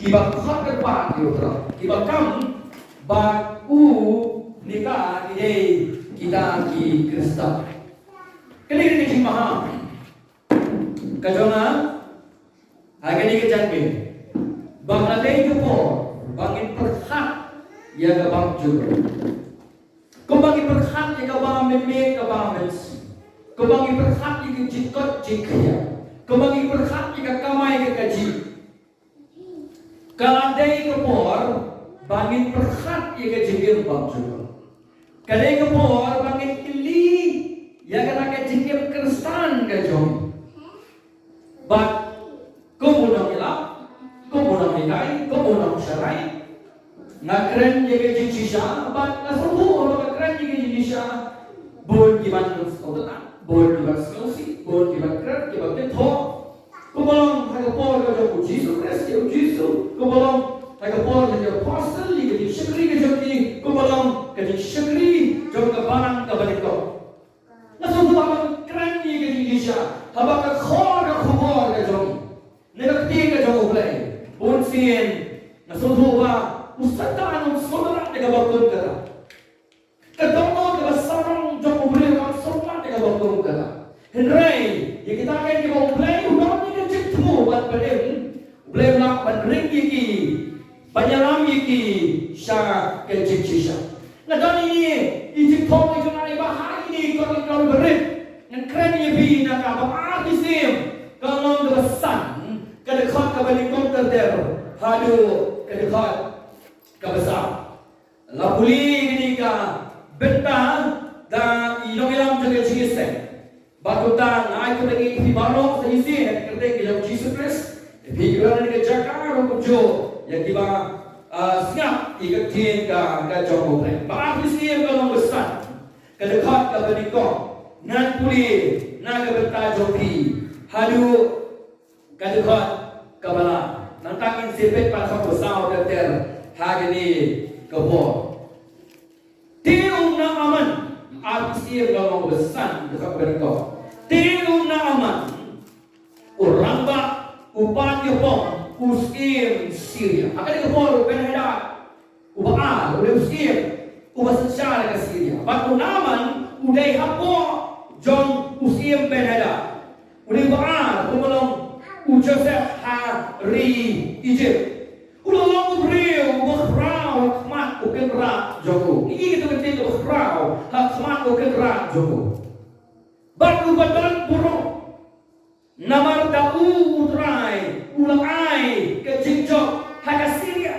Kiba khot ke pa ki utro. Kiba kam ba u nika ide kita ki Krista. Kali ni maha. Kajona agani ke janbe. Bangladesh ko bangin perhat ya ga bang juga. Ko bangin perhat ya ga bang meme ga bang mes. Ko bangin perhat ya ga jikot jikya. Ko bangin perhat ya ga kamai ga kaji. Kaladai ke por bangin perhat ya ga jikir bang juga. Kadai ke por bangin kili ya ga nak jikir Kristan ga jom. But kumunang ila, kumunang ikai, kumunang syarai, ngakren jaga jijisha, but nasuhu orang ngakren jaga jijisha, bon kiban nusautan, bon kiban skausi, bon kiban kret, kiban ketho, kubolong hagapor kajo Jisu Kristus Jisu, kubolong hagapor kajo apostle, kajo syakri kajo ni, kubolong kajo syakri, kajo kabarang kabaliko. Nasuhu orang ngakren jaga jijisha, habak khor khobor kajo. Negatiga jauh mulai, bonsin, nasuduwa, ustatan saudara dengan bakun kata. Kedono dengan sarang jauh mulai dengan saudara dengan bakun kata. Henry, yang kita akan kita mulai, udah ni kan ciptu buat berdem, mulai nak berdem iki, banyalam iki, syah kecik-kecik. Nada ini, ini thong itu nak bahar ini kalau berdem, yang keren ini bi nak apa artisim, kalau besan. Kedekat kebalikon terder, hadu kedekat kebesar. Lapuli ini ka bentang dan ilong ilam juga cincin. Bakutan, aku lagi di bawah sisi kerja kita Yesus Kristus. Tapi kita ni kerja orang kerja yang kita siap ikatin ka jauh boleh. Bahagian sini kalau besar kedekat kebalikon, nan puli, nan kebetal joki, hadu kedekat kabala nantangin sipit pa sa pusaw ter hagini kabor tiung na aman artisir gamong besan dekat berko tiung na aman uramba upan yopong uskim Syria akan kabor benheda ubaan udah uskim ubah secara ke Syria batu naman udah hapo jong uskim benheda udah baan umalong Joseph hari Egypt. Ulah long beriu berkrau mat ukendra Joko. Ini kita penting berkrau mat ukendra Joko. Batu badan buruk. Namar dau utrai ulang ai ke jinjok haga Syria.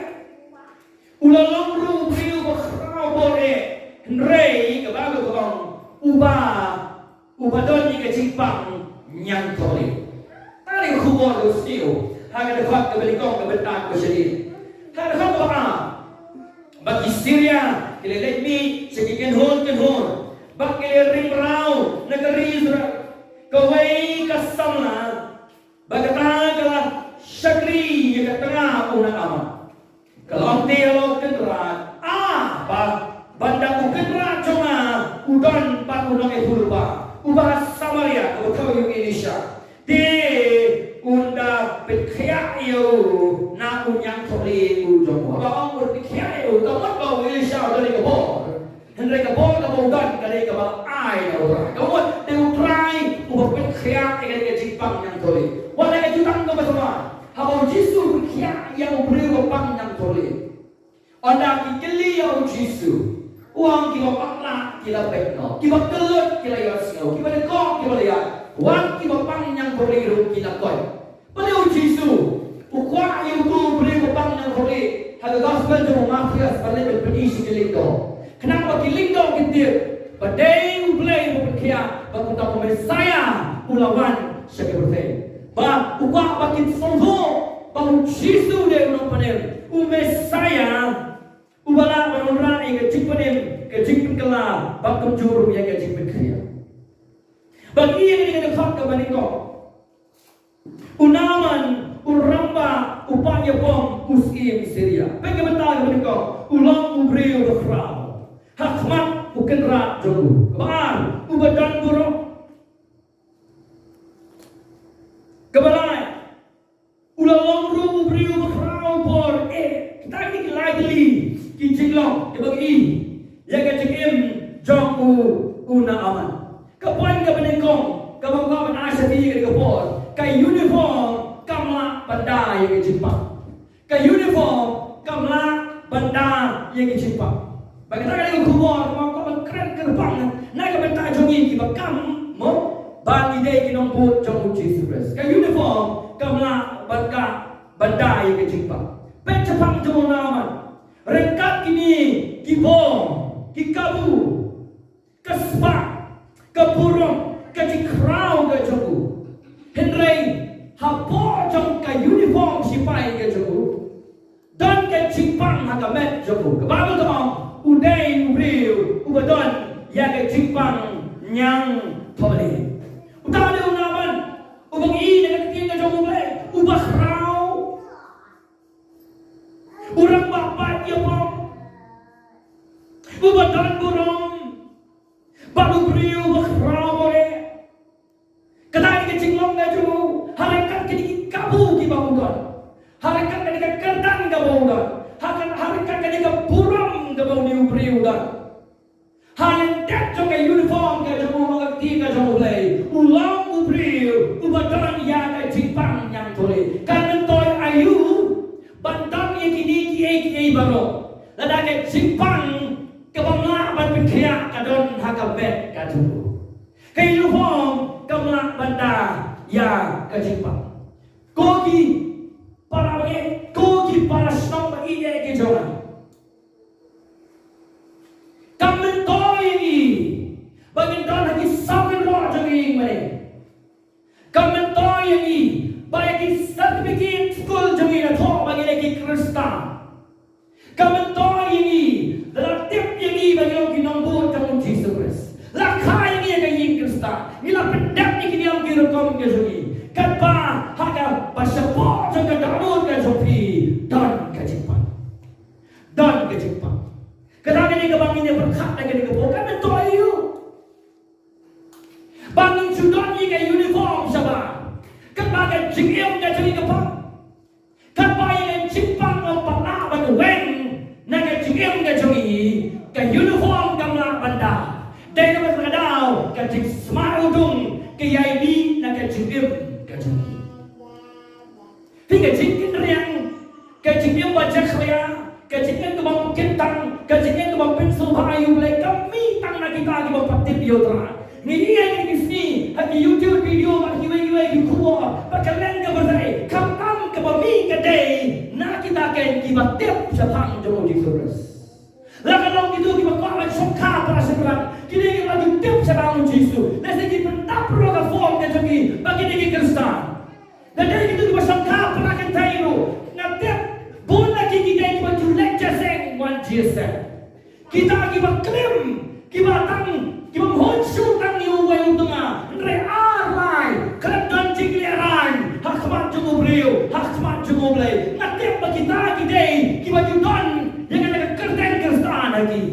Ulah long beriu berkrau boleh hendrei ke bagu kong ubah don ke jimpang nyang toli. Hari kubur ustiu, hari dekat kebelikong kebetak bersedih. Hari dekat apa? Bagi Syria, kita let me sekian hon, bagi ring rau negeri Israel, kawai kasamna, bagi tanggal syakri yang tengah unak amat. Kalau dialog kendera, banda ukendera cuma udan pak unang efulba, ubah Samaria, kau yang Indonesia. Unda pikir yo na unyang tholi ujomo abang berpikir yo kamu bawa Elisha dari kabor hendai kabor dan dari kabor ai orang kamu teu try ubah pikir dengan jipang yang tholi wala ke jutang ke bersama habang Yesus pikir yang beri bang yang tholi anda kikili yo Yesus uang kita pakla kita bekno kita kelut kita yasno kita dekong kita lihat wan kita pang yang tholi kita koi pada Yesus, ukwa yang tu beri bang yang boleh ada gospel tu mafia sebalik berpenisi kelingdo. Kenapa kelingdo kita? Badai boleh berkia, bakuta Mesiah ulawan sekeberfei. Ba ukwa bakin songho, bang Yesus dia ulang panen. Mesiah ubala menurut yang kecipanem, kecipin kelah, bakun juru yang kecipin kriya. Bagi yang ini dekat kebalikon. Unaman, uramba, upaya bom, uskim Syria. Bagaimana mereka? Ulang ubriu berkrau. Hakmat ukendra jogu. Kebar, ubadan buruk. Kebalai. Ulang ubriu berkrau bom. jinglong ke bagi ya ke jikim jong una aman ka poin ka benengkong ka bangka asati ke kapor ka uniform kamla banda ya ke jimpa ka uniform kamla banda ya ke jimpa bagi tak ada kubur mau kau keren kerbang naga benda jongi ki bakam mo bagi dei ki nombut jong Jesus Christ ka uniform kamla banda ya ke jimpa pe chapang jong naman rengkat kini ki bom ki kabu kaspa kapurong ka ji crown ka jogu henrei hapo jong ka uniform sipai ka jogu dan ka jipang hagamet jogu ka babu tamang udai ubriu ubadon ya ke jipang nyang thole utale unaman ubang i na ketinga jong uble ubah rau urang bapak ya pom ubadon burong balu briu ubah rau bore kadang ke jinglong na jong harakat ke kabu ki bawudon harakat ke kertang ka bawudon harakat ke burong gabau ni ubriu dan hal dat jong uniform ke jong mengerti ke jong ulai ulang ubriu ubadon ya ke jipang yang tole kan toy ayu bantang ye kini ki baro lada ke jipang ke bangla ban pikya kadon hakabet ka jong ke uniform kamla banda ya ke jipang koki para snom ide ke jong bagi dan lagi samin roh jenging mere komentar yang ini bagi sertifikat school jenging atau bagi lagi Kristen komentar yang ini dalam tip yang ini bagi lagi nombor jenging Jesus Christ lakah yang ini bagi Kristen nila pendek ini yang kirukom ke jenging kata hanya pasaport jenging darut ke jenging dan kejimpan kadang ini kebanginnya berkat lagi di kebun komentar you bangin sudah ni ke uniform sabar kebagai jikim ke jeri kepang kebagai jimpang mempernak bagi weng naga jikim ke jeri ke uniform kamla banda dari lepas kadau ke jik smart udung ke yaini naga jikim ke jeri hingga jikim riang ke jikim wajah kaya ke jikim ke bang kentang ke jikim ke bang pensul bayu mulai kami tang nak kita di bang patip yotra ni yang di sini hati YouTube video bagi wei kuah bakalan ke berdai kam ke bami ke day nak kita akan kibatip sapang jauh di Kristus lah kalau gitu kita kawan sokha para sekarang kini kita tip sapang Yesus nasi kita pentap roga form ke jogi bagi di Kristen dan dari itu kita sokha para kentairu natip bona kita kita lecture seng wan Jesus kita klaim kita tang kita honsu tang yu wei utama realai kedan jingleran hakmat jumubriu hakmat jumublai natip bagi kita kita judon yang ada kerden Kristen lagi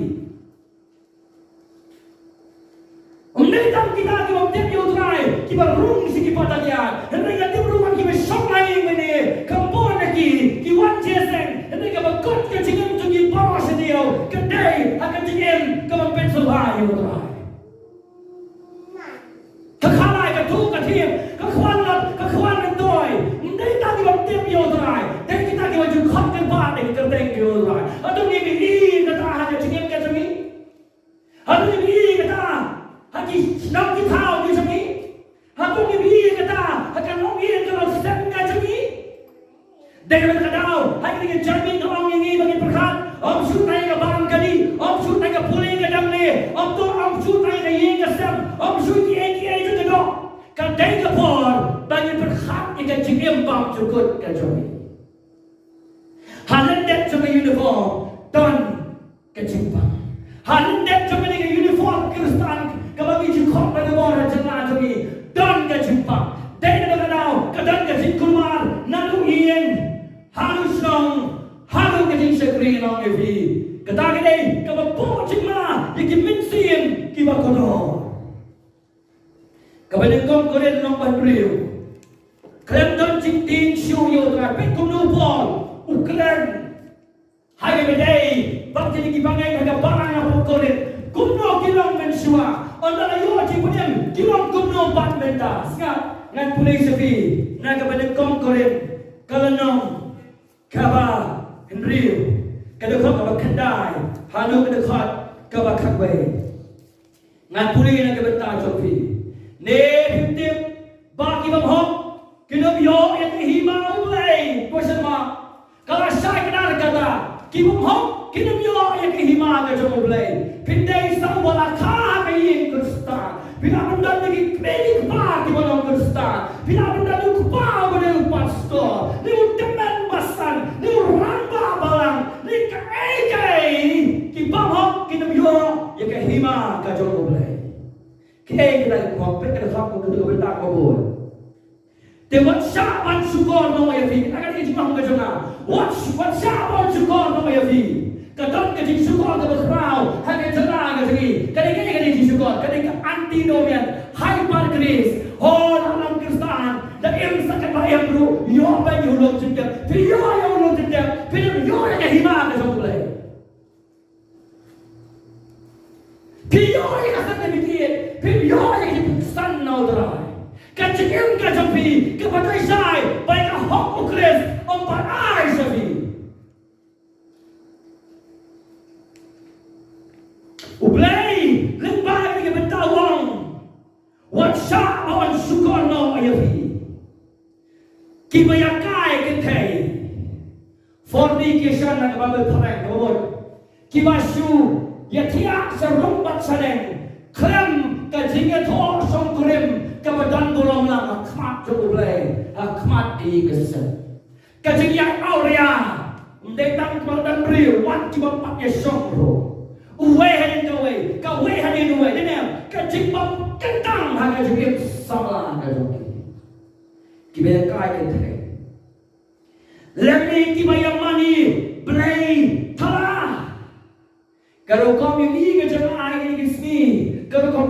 kita tip yutrai kita rung si kita tanya hendak tip rumah kita sok lain ini kampung lagi kita jeseng hendak kita kut ke jingem tugi bawa sedio kedai akan jingem kawan pensel hai yutrai kekalai ketuk ketim kekuan mentoi dari tadi waktu yutrai dari kita wajib khotkan pada kerden yutrai atau ni kata hanya jingem ke jemi atau ni kata hati nak kita di sini aku ni kata akan long ini kalau sedang ngaji dengan kadau hari ini jamin orang ini bagi berkat om sutai ke bang kali om sutai ke pulih ke damle om tu om sutai ke yang kesam om sutai ke itu ke dok kadai ke por bagi berkat ini jengem bang cukup ke jami halendet cuma uniform dan kecimpang halendet cuma dengan uniform Kristen kabagi jikop pada bawah jenah jami dan kecimpang dari kadau kadang kecimar nalu ien harus nong harus kecing sekri nong evi kadang ini kabapo cima ikiminsin kibakono kabalengkong koren nong bandriu kalian dan cintin siu yo terapit kumnupol ukran hari bedai bakti jadi kibangai harga barang apa korin. Gumno kilong mensua. Ondala yo cipunyam kilong gumno bat menta. Sekat ngan pulai sepi. Naga pada kom korin. Kalenong kaba Henry. Kadakot kaba kendai. Hanu kadakot kaba kakwe. Ngan pulai naga benta copi. Ne himtip baki bang hok. Kinam yo yang hima ulai. Question mark. Kalau saya kenal kata, kibum hok, kinam yo yang hima ke jom ulai. Pindai sang bola kah kayin Kristan. Bila benda lagi klinik pa di bola Kristan. Bila benda lu kupa pada pastor. Ni teman basan, ni ramba balang, ni kai. Kibum hok, kinam yo yang hima ke jom ulai. Kaya kita hok, kita hok untuk kita kabur. What siapa syukur nama ya fi? Akan kita cuma mengajar na. What siapa syukur nama ya fi? Kadang kita syukur kita berkerau, hanya cerah kita lagi. Kadang kita syukur, kadang anti domian, hyper grace. Oh dalam Kristen, dan yang sakit bayang bro, yo bayang ulung cendek, yo yang ulung cendek, yo yang hima kita boleh. Yo yang sakit mikir, yo yang Kristen naudra. Kacengin kacampi kepada saya baik hok ukres empat ai sabi. Ublay lembag ni betawang. Wat sya awan syukur no ayafi. Kibayakai ketay. Fornication na kababal parang kababal. Kibasyu yatia sa rumbat sadeng. Krem kajinga to song krem. Kemudian golong lang khmat jo ulai khmat di kesen kajing yang aurea mendetang kemudian beri wat ki bapak ya songro uwe hanin kawe hanin uwe dene kajing bam kentang haga jip samla ka jo ki be kai ke the lemni ki bayam mani blai thala kalau kau ini ke jangan ai ke sini kalau kau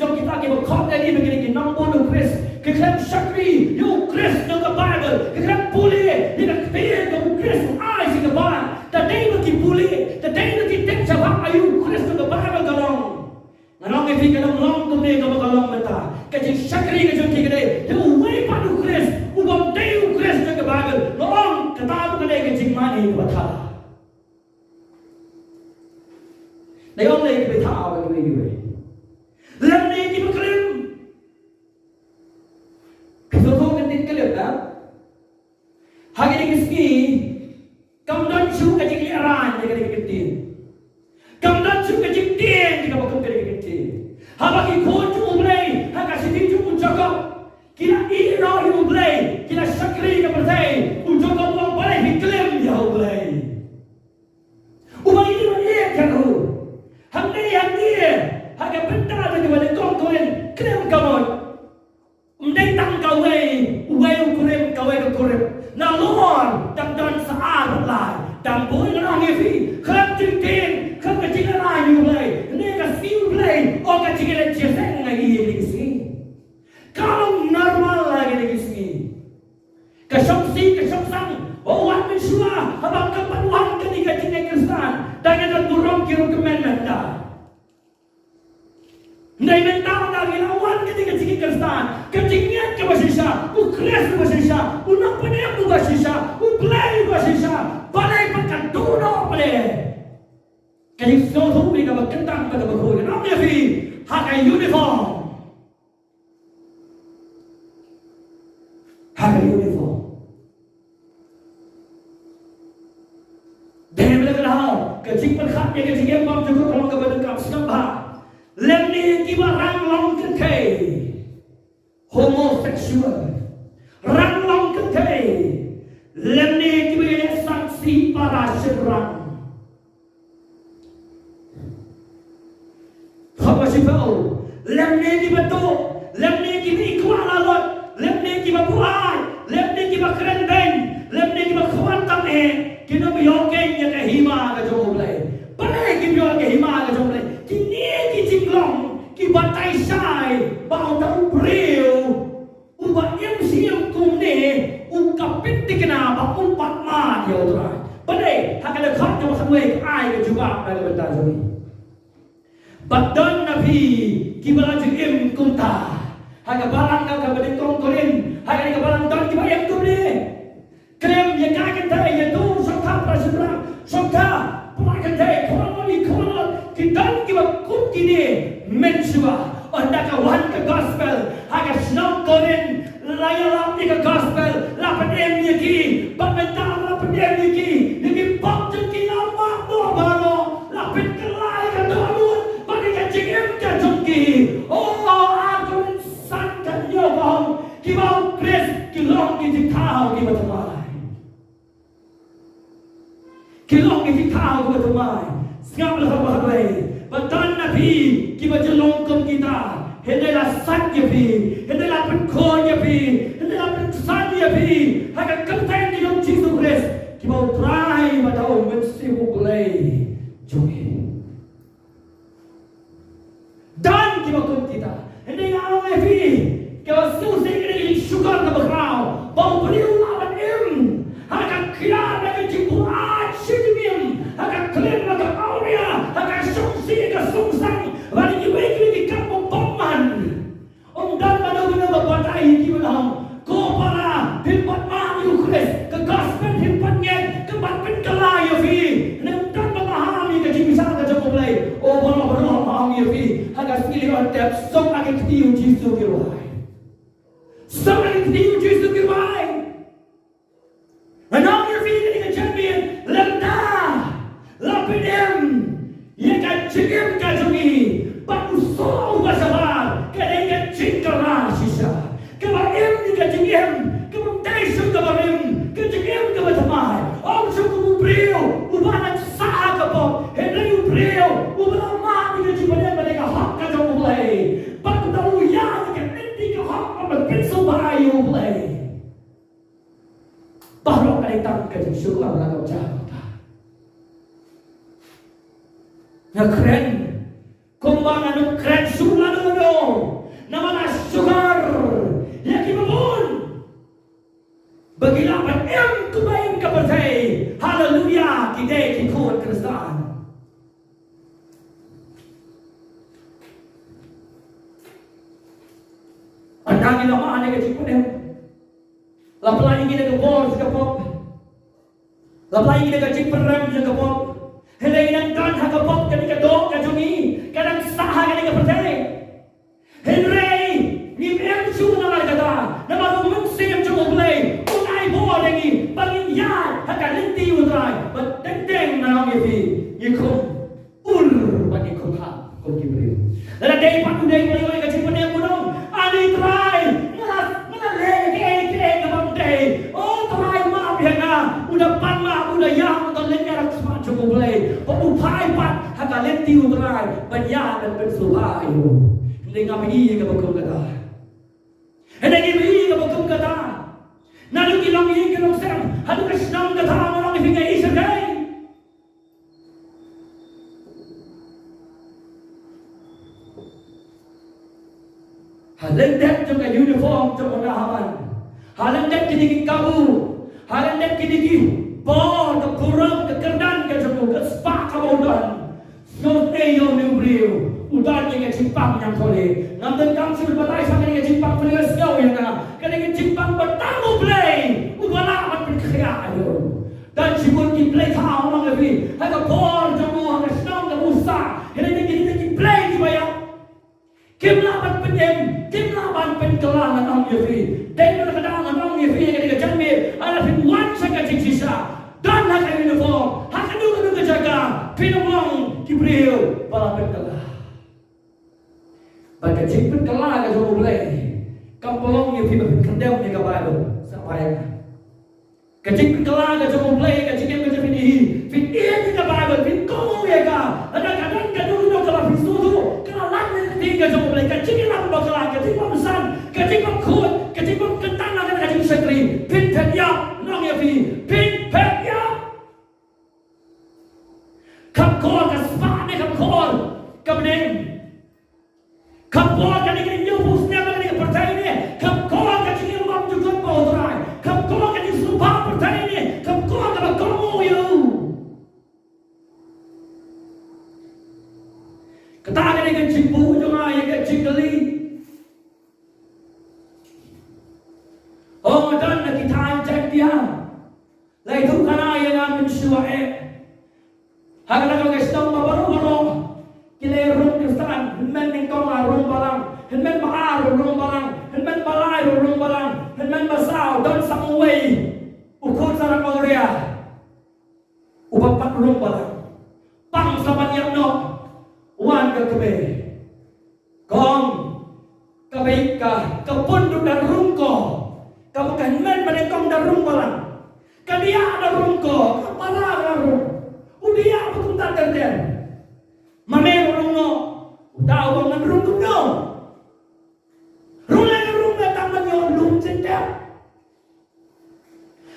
jom kita ke khot lagi begini nombor do Chris ke kan syakri you Chris no the Bible ke kan puli ni nak pay do Chris ai sing the Bible the day ki puli the day ki tek jawab ayu Chris no the Bible galong ngalong ke kalong long tu ni ka galong mata ke jing syakri ke jom ki ke you way pa do Chris ubam day Chris no the Bible long kata bu ke jing mani ko tha Dayong lagi ke tha ba ke ni Lam ni di berkelim. Kesoto ketik kelim dah. Hari ni keski, kamdan cu kecik liaran jika diketin. Kamdan cu kecik tien jika bakal diketin. Habaki kocu ulai, haka sidi cu ucakap. Kila iro ulai, kila syakri kepercayai. Ucakap uang balai hiklim ya ulai. Ubah ini mana kan hu? Hamni. Haga benda lagi pada kongkoren krem kamon. Mendetang kawe ukurem kawe ukurem. Na Lord dan saat lah. Dan boy nang evi. Krem ting krem kecil lah you play. Ni ka siu play. O ka kecil ceseng lagi ni sini. Kalau normal lagi ni sini. Kasongsi kasongsang. O wat mensua habang kapanuhan ketika tinggal Kristen. Dan ada turun kira kemenan dah. Nai mentang lagi lawan ketika cik Kristen, kecingian ke basisa, ukres ke basisa, unang penyam ke basisa, uplay ke basisa, balai pakan tuno balai. Kali sohu ni kalau kentang pada berhubung, namanya fi hakai uniform, hakai uniform. Dia berkata, kecik perkatnya kecik yang bam cukup kalau kepada kau senang. Lemni kiba rang long kekei homosexual rang long kekei lemni kiba ye saksi para serang apa sih kau lemni kiba tu lemni kiba ikuan alot lemni kiba buat lemni kiba keren beng lemni kiba kawan tamhe kino biyoken ya kahima ka jomulai balai kiba kahima ka jomulai kini jinglong kibatai sai bau tau breu uba yang siang kumne ukapit tikna ba umpat ma dia utra Pada hak ada khat yang sampai ai ke jubah pada benda ini. Badan Nabi kibala jim kunta. Hak barang ka benda tongkorin, hak ada barang dan kibayang tu ni. Klaim yang kaget dah ya tu sokha prasibra, sokha pemakan dah kolon kita kibak kut kini mensua. Anda kawan ke gospel, hak senang korin layalap ni ke gospel, lapan yaki, pembentar lapan yaki, ni pop jeki lama dua baro, lapin kelai ke dua bagi kecing ke jeki. Oh, aku insan kan yo bang, kibau kris kilong di kau di batamai, kilong di kau di batamai, siapa lah apa Batan Nabi kibau jelongkong kita. Hendalah satya pi, hendalah penkonya pi, hendalah pensanya pi, hanya kenteng di dalam Yesus Kristus. Kibau try batau mesti mulai jogi. Dan kibau kita, hendalah awal pi, kibau susah kini syukur ke berkau, bau beliau lawan hanya kira lagi jibu asyidimim, hanya klaim lagi aulia, hanya sungsi ke sungsang, balik lagi di kampung Paman. Dan pada guna berbatai di malam, kau para himpat mahu Kristus, ke gospel himpatnya, ke batpin kelai fi, dan memahami ke jimisan ke jauh mulai. Oh, bala memahami fi, hanya pilih antep, sok lagi ketiun Yesus kirwai, sok lagi ketiun Yesus kirwai. Anong your feet in the champion, lenda, lapidem, yakan chigim kajumi, panuso basabar, kadang chingkara sisa, kabaim ni kajingim, kabuntaisyo kabarim, kajingim kabatamay, om sukububriyo, ubanat sa kapok, henry ubriyo, ubanama ni kajibanem balika hak kajumulay, pagtauyan ka hindi ka hak magpinso bayo ulay. Baru kali tangkap syukur Allah kau jawab. Na keren, kumbangan nu keren sulan nu, nama na syukur, yaki babun. Bagilapan kubayin kapertai, haleluya kita kikut Kristen. Andang ina maane ke cikunem. Lapalagi kita ke bor ke pop, lapalagi kita ke ciperem ke pop, helai kita kan hak ke pop kita ke dok ke jungi, kadang sah kita ke percaya. Henry, ni emsu nama kata, nama tu mungkin cuma boleh, unai bor lagi, bagi ya hak linti udai, but tenteng nama ye kum bagi kum ha, kum kibri. Lalu day patu day boleh ke ciperem gunung, ani try, oh try maaf ya na, udah panma, udah yang untuk lenyap semua cukup boleh. Pemupai pat, hak lenti udrai, banyak dan bersuhayu. Hindi ngami ke bakum kata, hindi ngami ke bakum kata. Nalu kilong ini kilong sem, hadu kesenang kata orang di pinggir isekai. Halendek juga uniform juga dahaman. Halendek kini kabu, halendek kini bor ke kurang ke kerdan ke jemu ke spak kabudan. Snote yo ni brio, udan yang cimpang yang tole. Nampak kamu sudah batai sama dengan cimpang beliau sejauh yang na. Kerana cimpang bertamu play, udahlah amat berkhianat. Dan cikun ki play kau orang lebih. Hanya bor jemu, hanya senang ke musa. Kerana kita play di bayar. Kimlaban penyem, kimlaban pentolangan orang Yahudi. Dan kadang orang Yahudi yang kita jambi, ada firman sangat sisa. Dan hak uniform, hak dulu jaga, pinamong kibriu para pentolah. Bagi cik pentolah ke jauh boleh, kampung Yahudi berkendam yang kebaru sampai. Kecik pentolah ke jauh boleh, kecik yang macam ini, fit yang kebaru, fit kau ya ka. Ada kadang kadang kalau fit sudu, kalau lain tiga jauh boleh, kecik yang apa bakal, kecik pesan, kecik pekut, kecik pekentang akan kecik sekri, fit terjap, nong Yahudi, fit terjap. Kapkor kaspan kapkor kabden kapkor kan ini nyubu setiap kali percaya ini kapkor kan ini mam juga bodoh kapkor kan ini sumpah percaya ini kapkor kan kamu cipu juga yang cikeli. Oh dan kita anjak dia. Lai tu kana yang amin suae. Hagala kau kestam baru. Kile rum kristan, men nengkau rum balang, men bahar rum balang, men balai rum balang, men basau dan samuai. Ukur sarang Korea. Upapat rum balang. Pang saban yang no. Wan ke kebe. Kong kebe ka kepunduk dan rungko. Kamu kan men menengkong dan rum balang. Kadia ada rungko, kapala ada rum. Udia betul tak kerja. Mamero rungo, utawag ng rungo no. Rulang rungo taman yon lum senda.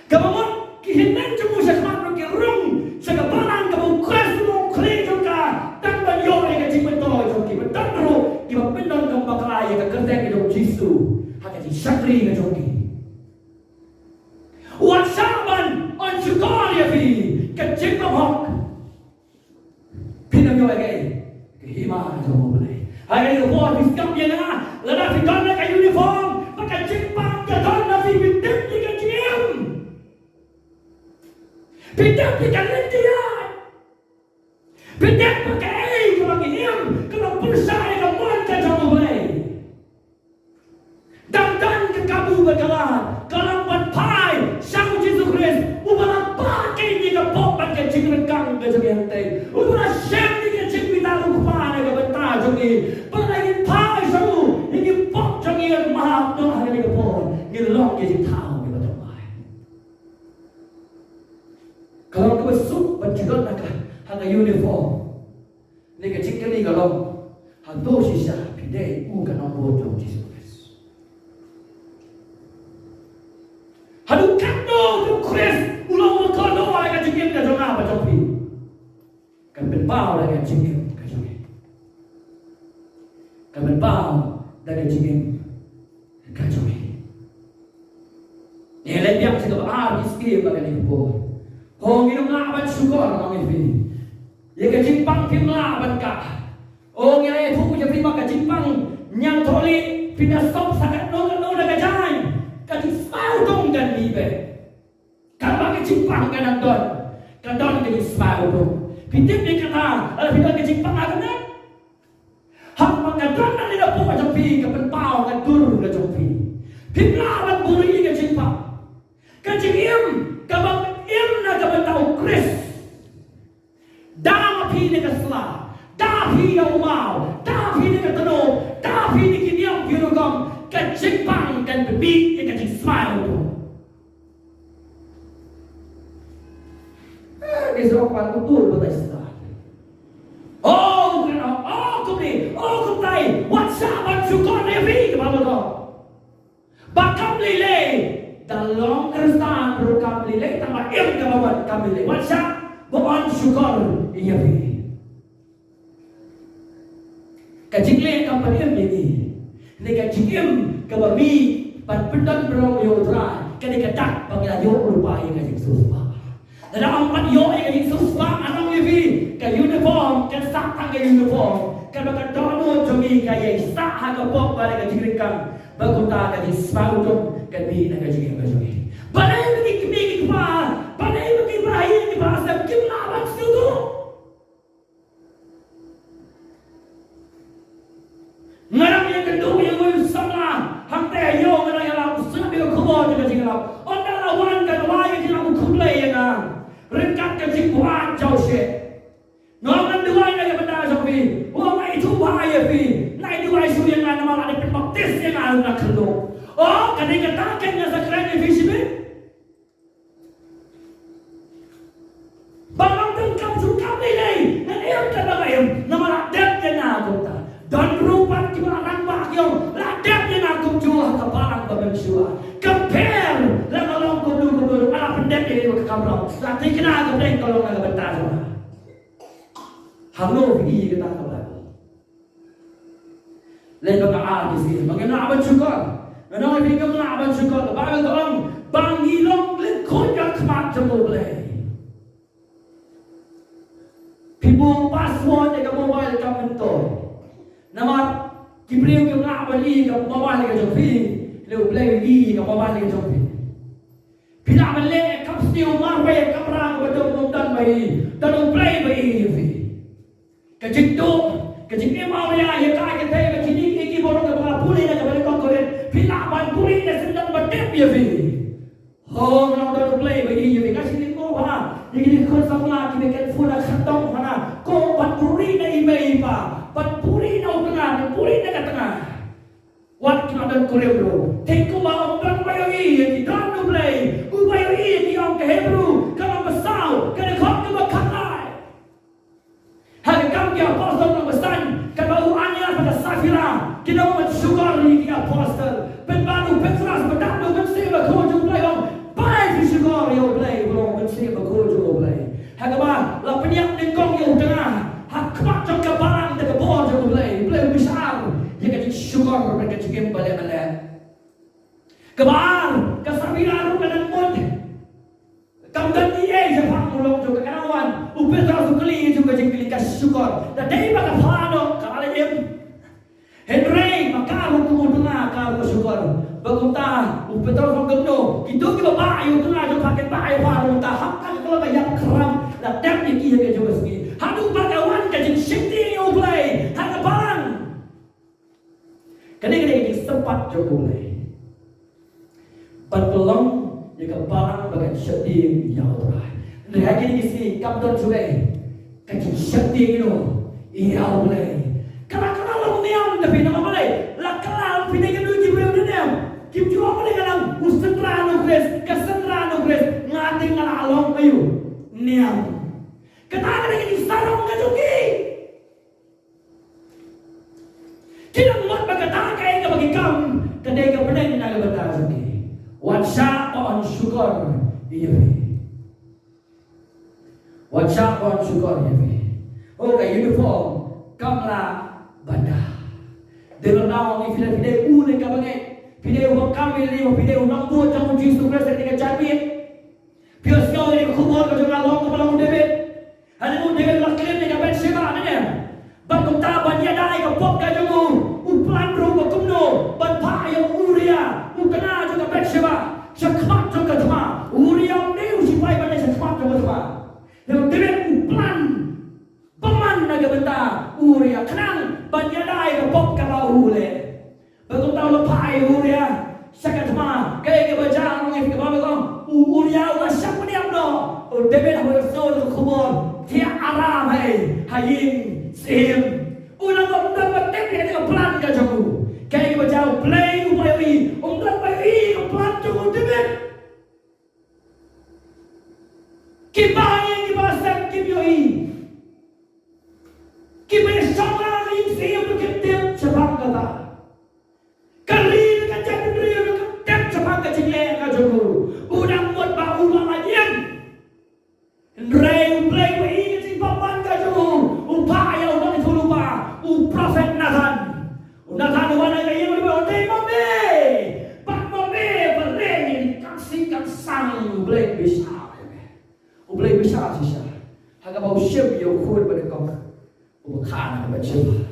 Kamamon kihinan mo sa kamano ki rung sa kabalan kamu kres mo klejo ka taman yon ay kajimento so ki betandro ki mapindon kang baklay ka kerja ki dong Jisu hakati sakri ka joki. Wat saban on sukar ya fi kajimpo hok. Pinamyo lagi, kehiman kamu boleh. Hari ini buat biskam yang na, lada fikar nak uniform, pakai jepang kadang nasi bintang di kacim, bintang di kalendian, bintang pakai kalau ngihim, kalau bersai kamu anda kamu boleh. Dan ke kamu berjalan, kalau berpai, sang Yesus Kristus, ubah pakai ni kapok pakai jengrekang ke jengkang teh, ubah sem ni ke jengkita lupa ni ke bentar jengki, pernah pai saru, ini pok jengki yang mahal tu hari ni kapok, ni lok ke jengkau ni berjalan. Kalau kau besuk berjalan nak hanga uniform, ni ke jengki ni kalau hantu sisa pidai bukan nombor jom Yesus. Hadu kando tu Kris ulang kando ay ka jingim ka jona ba jopi kan benpao ay ka jingim ka jopi kan benpao ay ka jingim ka jopi ni lebiang sa ka iski ba ni ko hong inong laban syukur ang ifi ye ka jimpang pim laban ka ong ye fu ja prima ka jimpang nyang tholi pinastop sa ka no na ka jay kasi smile dong kan libe. Kalau kita cimpang kan don kita smile dong. Pinjam ni kata, kalau kita cimpang akan nak. Hak mengadon nanti dah pun macam pi, kapan pau kan tur macam pi. Pimlawan buri ni cimpang. Kacing kabang na kabang tahu Kris. Dah pi ni kesla, dah pi yang mau, dah pi ni keteno, dah pi ni kiniam birugam. Kacipang kan bebi yang kacip smile tu. Di serokan betul betul istilah. Oh kumtai, WhatsApp syukur nevi kebapa tu. Bakam lile, dalam kerstan berukam lile, tambah kebapa kami lile. WhatsApp bukan syukur nevi. Kacip le kampanye ini. Nika jikim kebabi pan pendan berong yodra kenika tak pangila yo rupa yang Yesus ba. Dan ampan yo yang Yesus ba anong levi ka uniform kan sakta ka uniform kan baka dono jomi ka ye sa ha ka pok bare ka jikrikan baguta ka di spautum kan bi na ka jikim ka jomi. Balai bagi kimi pa, balai bagi bayi ni ba sa kim lawan sudu. Ngarang yang kedua yang sama hantai yo ngarang yang lalu sabi ko kubo juga jingap. Onda lawan kan wai yang aku kumlay yang ringkat ke jingkuan jauh she. Nongan dua yang benda sabi. Oh mai itu bahaya fi. Nai dua isu yang nama ada pembaptis yang ada kendo. Oh kadang katakan yang sakran fi sibe. Bangang tengkap sukam ni. Dan ia kadang nama dep yang ada. Dan rupa kita orang bahagia, ladapnya nak jual kepalang berbensuah. Compare, lalu kudu ala pendek ini ke kamera. Nanti kena kemudian kalau nak bentar semua. Hamlo pergi kita kepada. Lain bagaimana sih? Bagaimana abang syukur? Menang ini bagaimana abang syukur? Bagaimana orang bangilong lekut yang kemat jempol boleh. Pibu password dekat mobile kamu tu. Na Piliu ke ngak bali ke mawah le ke jopi. Leu play i ke mawah le ke jopi. Bila male kap stiu mar we kap rang betul nonton bai. Dan play bai i fi. Ke jikto ke jikne mau ya ka ke thai ke jini ki borong ke bala puli na ke bale kon koren. Bila ban puli ne sendan batep ya fi. Ho na dan play bai i fi ka sini ko ha. Ini kon samla ki be ken funa khatong hana. Ko ban puli na i mai pa. Ban puli na tengah, puli na tengah. Wat kena dan korebro. Tengku mau dan bayi di dan play. Bayi di orang ke Hebrew, kalau besar, kalau kau ke makanai. Hari kami apostol yang besar, kalau anya pada Safira, kita mau sugar ni kita apostol. Penbaru Petrus berdandu bersih berkojo play om. Baik di sugar yang play, belum bersih berkojo play. Hari apa? Lapniak nengkong yang tengah. Hakmat jom ke barang dekat bawah jom play besar. Dia kata syukur mereka cikim balik-balik. Kebar, kesabila ru kadang mun. Kamdan dia jepang mulung juga kanawan. Upetra sukli juga jengkili kas syukur. Dan dari baka phano kalau im. Henry maka ru kumuduna kalau syukur. Bagunta upetra sukno. Itu kita bayu tengah jom pakai bayu phano ta hakkan kalau bayar keram. Dan dem ni kia ke juga sini. Hadu bagawan kajing shifting you play. Hanga barang. Kadang-kadang ini sempat jauh mulai. Berpeluang jika barang bagai shifting yang orang. Lagi ni sini kamdon juga. Kajing shifting itu yang mulai. Kalau niam tapi nama mulai. Kalau pindah ke dunia berapa niam? Kim jual mulai kalau usenra nugres, kesenra nugres, ngating ngalalong ayu niam. Kata ada yang sarong ngajuki. Tidak muat berkata kaya bagi kamu. Kedai kebenaran nak berkata sendiri. Whatsapp on syukur iya. Whatsapp on syukur iya. Okay, uniform kamla banda. Dalam nama ni video unik kabangai. Video kami ni video nombor jamu Jesus Christ dengan jadwal. Biar sekali ni kubur kau jangan long kepala David. Hanya mu dengan laklin dengan Bathsheba ni. Ban ta ban ya dai ka pop ka jamu. Uplan ro ba kumno ban pa ya Uria. Ukana juga Bathsheba. Syakmat juga cuma. Uria ni usipai ban syakmat juga cuma. Yang David uplan paman naga benta Uria kenang ban ya dai ka pop ka ba ule. Bagun ta lo pa ya Uria. Syakat cuma kaya ke bajang ngi ke ba ko. Uria wa syak ni amno. David harus solo kubur. Dia aram hayin sim. Ulang umdan batek dia tengok pelan ke jamu. Kayak berjauh play upayi. Umdan bayi pelan jamu David. Kibayi kibasan kibiyoi. Kibayi sama hayin sim berketip sebab kata. Kali dekat jadi beri berketip sebab kecilnya ke jamu. Udang buat bau lalayan. Ray play we si papan ka jamu. Upaya udah ditulupa. Prophet Nathan. Nathan wana kaya mo ba day mame. Pak mame bereng kasih sang play bisa. Play bisa sih. Haga bau siap yo kuat pada kau. Bukan apa siapa.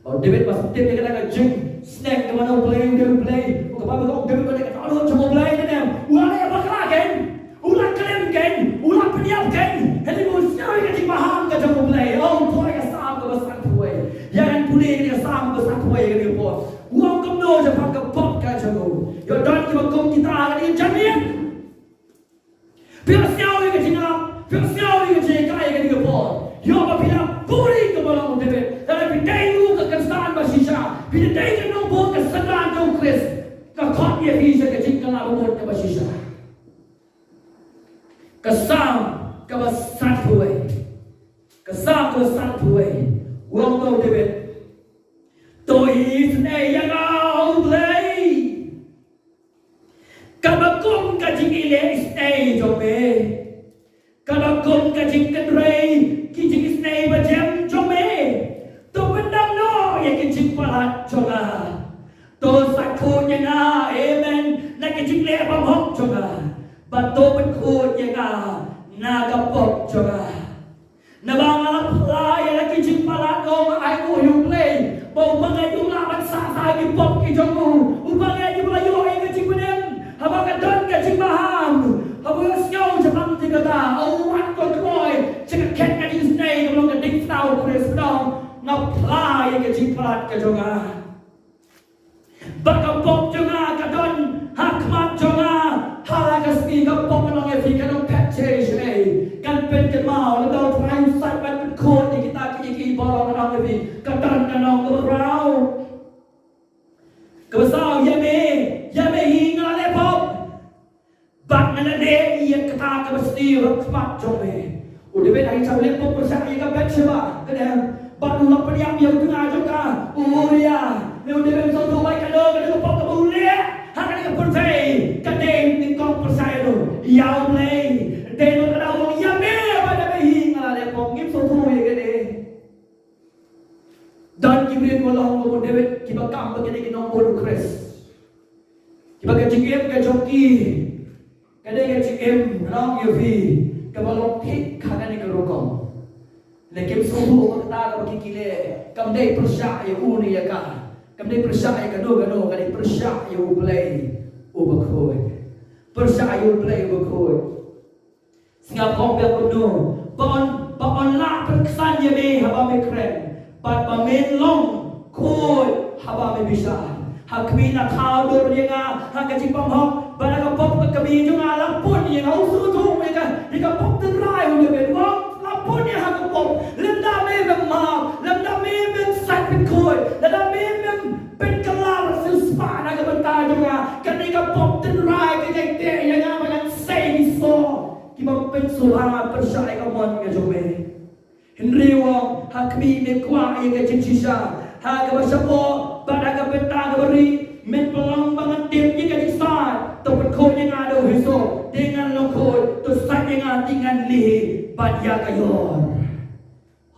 Bau David pas tim dia kata jing snack ke mana play. Bukan apa kau David pada kata aduh cuma play ni. Wana apa kan? Ulang kalian kan? Ulang peniap kan? Heli musnah yang dipaham ke jamu play. Oh, tuai ke sam ke besar tuai. Jangan pulih ke sam ke besar tuai ke dia pun. Uang kemno je pakai pop ke jamu. Yo dan kita kom kita akan ini jamian. Biar siapa yang kecina, biar siapa yang kecina ke dia pun. Yo apabila pulih ke malam David. Dan pindayu ke kesalahan basisha. Pindayu ke nombor kesalahan jauh Chris. Kekot dia bisa kecina nombor ke basisha. Kesam kebesar tuai. Kesam kebesar tuai. Uang tahu David. Tôi sendiri yang kau play. Kabakum kajing ile stay jome. Kabakum kajing kendrai kijing stay bajam jome. To bendam no ya kijing palat joga. To sakunya na amen. Na kijing le pamhok joga. Bato berkut ya ka naga pop joga. Nabang alap laya lagi jimpalan ngom ai ku yu play. Bau bangai tu lawan sa ke jonga. Bakapok jonga kadon hakmat jonga halagas ni kapok nang evi kanong patches kan pen ke mau lo try sat ban ko ni kita ki bolong nang evi kadon kanong rau. Kebesar yame hinga le pop. Bak na de iya kata kebesti rakpat jome. Udah bet ai chau le pop percaya ka bet siapa. Kadang baru nak periam yang tengah juga. Ya. Ni udah bet so tu baik kalau pop ke boleh. Hak ni percaya. Kadang ni kau percaya tu. Yau le. De lo kada wong yame pada be hinga le pop ngip so tu ye kade. Dan Jibril golong lo David kiba kam begini ki nombor kres. Kiba ke JM ke joki. Kade ke JM rong yufi ke balong pik kana ni ke rokong. Lekim suhu kata ka kile kam dei persya ya uni ya ka. Kam dei persya ya kado kade persya ya ublay ubakhoy. Persya ya ublay ubakhoy. Singa pong be kuno. Paon la perkesan ye be haba me kren. Pat pamen long koi haba me bisa hakmi na khao dor ye nga ha ka chipam hok bana ka pop ka kabi jo nga lapun ye nga usu tu me ka di ka pop ten rai u de ben wong lapun ye ha ka pop lemda me ma lemda me sat pen koi lemda me pen kalar sil spa na ka banta jo nga ka ni ka pop ten rai ka te ye nga ma sei so ki ma pen so ha persai ka mon ka jo me Henry Wong hakmi ne kwa ye ke chisha ha ka basapo pada ka peta ka beri men pelang banget tim ye ke start to pen ko ye ngado hiso dengan lo ko to sat ye ngatingan li badya kayor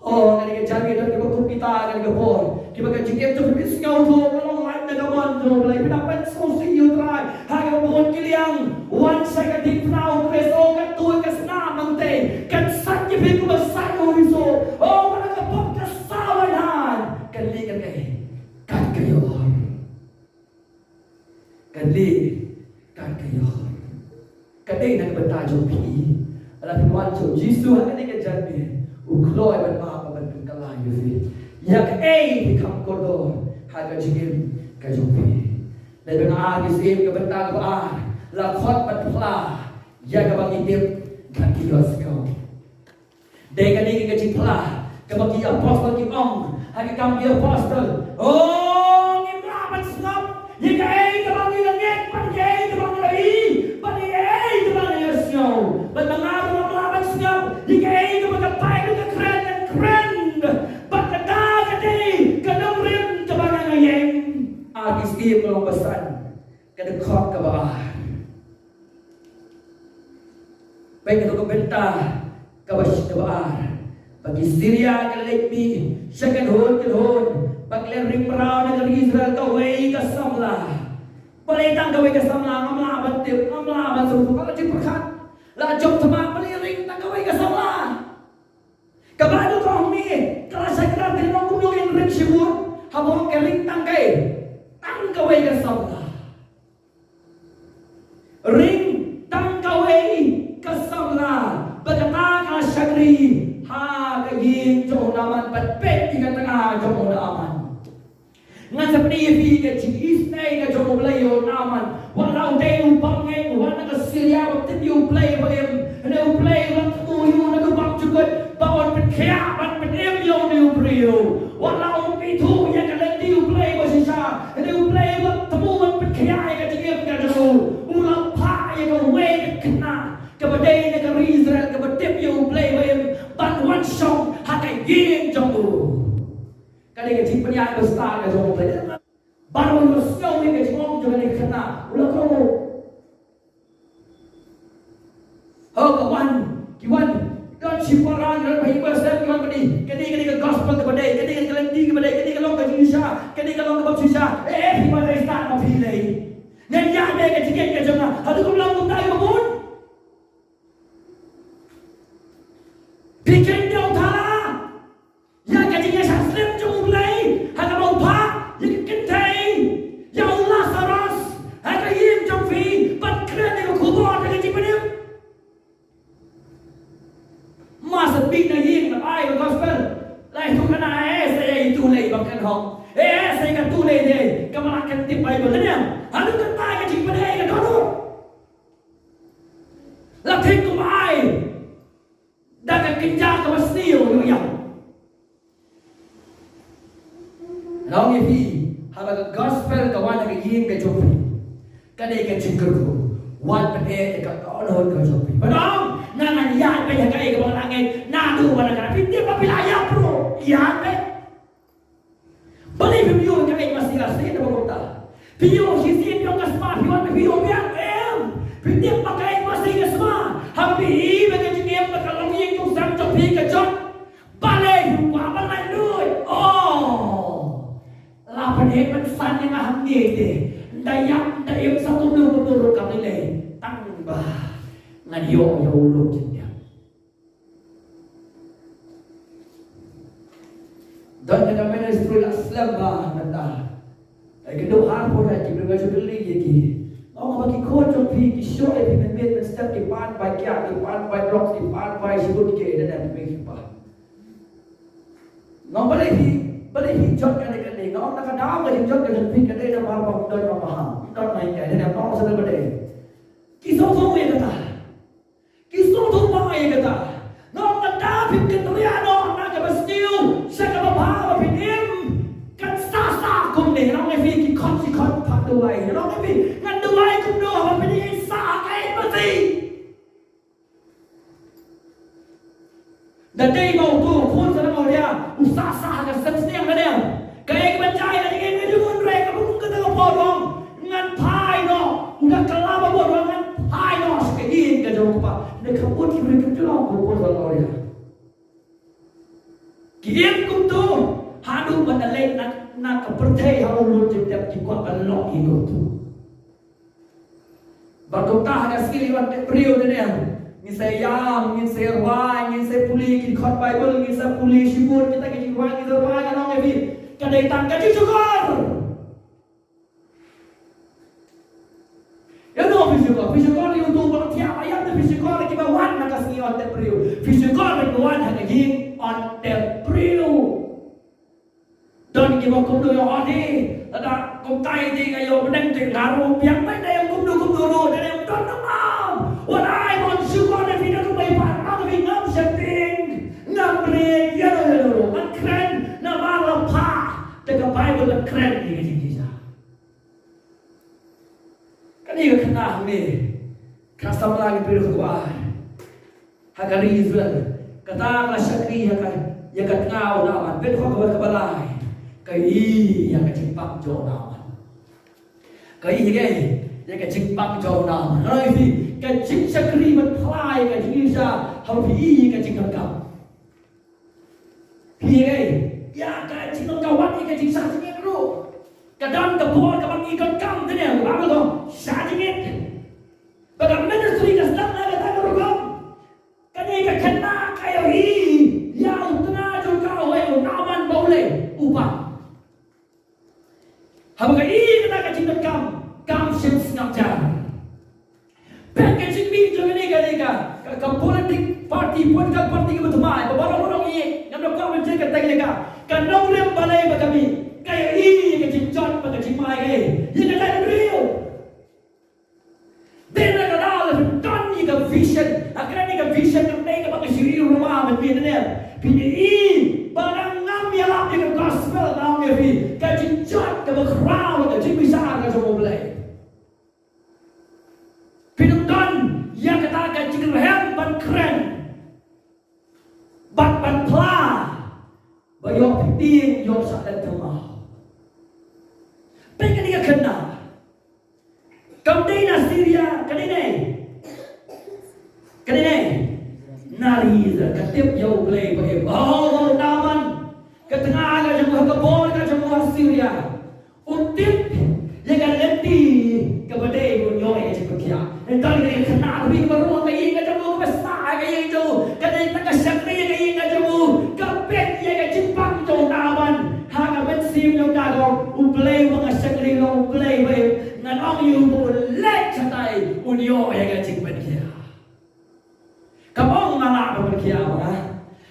oh kali ke jami dan ke ko kita kali ke por ki baga jikem to bis ngau to long line na gamon to lai pina pen so see you try ha ka bon kiliang one second deep now preso ka tu ka sna mangte kan sat ye bi ko basai hiso oh mana ka pop ka sawanan kali kan kan kayo kali kan kayo kadai nak betajo pi ala pinwan jo jisu ha kadai ka janbi ukloi ban ma pa ban kala yu fi yak ei kam kodo ha ka jigim ka jo pi le ben a gisim ka benta ka ba la khot pat phla ya ka bang itip kan kios ka Deka ni ke cipla ke bagi apostol ki ong hari kam ki apostol oh ni mlaban snap ye ka ei ka bagi ngek pan ye ka bagi ai pan ye ka bagi yasyo ban mangaru mlaban snap ye ka ei ka bagi pai ka kren ban ka da ka dei ka dong rim ka bagi ngayeng agis ki pelong pesan ka de khot ka ba baik ka benta kawas tabar bagi Syria ke Lekmi second hon bagi ring perang negara Israel ka wei ka samla boleh tang ka wei ka samla ngamla batip ngamla batip kalau diperkat la job tama boleh ring tang ka wei ka samla kabado ka mi kala sakra din mo kuno in ring sibur habong ka ring tang ka wei ka samla ring tang ka wei ka samla bagata ka syagri ha ka yin jo naman pat pet di tengah jo naman ngan seperti fi ka jis nei ka jo blayo naman walau dei bangai wana ka Syria waktu you play bagem ne play waktu you na ka bang jukut bawon pet kya ban pet em yo ne brio walau itu ya ka lenti you play basisa ne play waktu mu pet kya ka jigem ka jo ulang pa ya ka we kena kepada negara Israel kepada you play bayam ban one song hakai yin jongu kali ke jing penyai besar ke jongu play baru lu snow ni ke jing jongu ni kena ulah kau ho kiwan dan siparan dan bayi besar kiwan beri kini ke gospel kepada kini ke kelenti kepada kini ke long ke Indonesia kini ke long ke Indonesia pada start ma pilih nanya me ke jing ke jongu hadu kum long kum dai babun bikin dia utara ya kajinya saslim jom mulai haka mau pak ya kentai ya Allah saras haka yim jom fi bat keren dia kubur dengan cipenim masa big na yim na ai gospel lai tu kana saya itu lai bangkan hong saya kan tulis dia kemalakan tip Bible ni anu kan tai ka jing pada ka dono la thik ku ai da ka kinja ka masniu yo yang long ye fi hala ka gospel ka wana ka yin ka jopi ka dei ka jing ku wan pa e ka dono ka jopi padong nangan ya ka ya ka e ka langit na du wana ka pinti pa pilaya pro ya pe balik video ka e masih asli na bagota video hisin yung kasma hiwan na video biang em pinti pa ka e masih kasma habi ba ka jing pa ka long yin yung sam jopi ka jot balik yung wa ba lai lui oh la pa ne man san yang aham ni de dayak dayak satu dulu ka le tang ba ngan yo lu jin dan ada ministry Islam bah nanda ai kedua har pun ai kibra ga beli ye ki ông bagi ko cho pi ki show e pi men men step ki pan by kya ki pan by rock ki pan by sibut ke dan me ki pa ngom bale hi jot ka ne ngom na ka daw ga jot ka pi ka ne na par pa don ma ha don mai ka ne na ngom sa bale ki so so ye kata ki so so ma ye kata ngom na da pi ka to ya no na ka bastiu sa ka ba ba pi nim kan sa kum ne ngom ne fi ki kon pa do ai ngom ne fi ngan do ai kum do ha pi ni sa ka e ma si da dei mau tu khun sa mau dia usah ka sa sniang ka dia ka ek ban chai ka ni ke du re ka bu ka ta po dong ngan phai no udah kala ba bo dong ngan phai no ka yin ka jo pa ne ka put ki ke tu lo ko sa lo dia ki em kum tu ha du ban le na ka perthai ha lu je tep ki kwa ban lo ki ko tu ba ko ta ha skili wan te priu de ne ni saya yang ni saya wai ni saya puli ki khot Bible ni saya puli sibut kita ki wai ni saya wai ka no ngai bi ka dei tang ka chi syukur ya no syukur ni untuk ba tiap ayat ni syukur ki ba wan na ka singi on te priu syukur ni wan ha ki on te priu don ki ba kum do yo adi ada kum tai di ga yo ben te garu piang mai dai kum do ro dai don no mau what I want syukur ni fi na bai pa na fi ngam setting ngam re ya lo man kren na ba la pa te ka Bible la kren ni ki ji sa kan ni ka khna ni ka sam la ki piru ko ai ha ka ri Israel kata la shakri ya ka ngau na man bet ko ka balai kai ya ka chipang jo na man kai ye ya ka chipang jo na man ai fi ka chip shakri man phlai ka ji sa ha phi ka ching ka phi ye ya ka ching ka wat ka ching sa ching ro ka dan ka por ka bang ikon kam te ne ba ba ko sa ching it ba ka ministry ka sta na ka ta ro ko ka ni ka khanna ka yo hi ya utna jo ka hoy na man bo le upa ha ba ka i ka ching kam sim snap ja packaging bi jo ni ka politik party political party ke betul mai barang-barang ini ngam dok ka menje ka tag ka nong lem balai ba kami kaya ini ka jinjot ba ka jimai ke ye ka dai real den ka dal don ni ka vision akra ni ka vision ka nei ka ba ka siri rumah ba pi ne pini barang ngam ya la ka gospel now me fi ka jinjot ka ba crowd ka jimisa ka jo boleh pinundan yang katakan jika hem ban keren ban pla bayok piting yok sa dan tama pengen dia kena kamdina Syria kanine nari za katip yo play ba oh naman ketengah ga jemu ka bol ga jemu Syria utip ye ga leti ka bade ko yo ye je ko kya entar ni kena bi ko ro ka ye ga jemu ka sa ga ye jo ka dai ta ka shakri ga ye ga jemu ka pet ye ga jimpang jo naman ha ga bet sim yo ka go u play wa ga shakri lo play ba ngan ong yu bo let chatai un yo ye ga jimpan kya ka ong ngala ba kya ba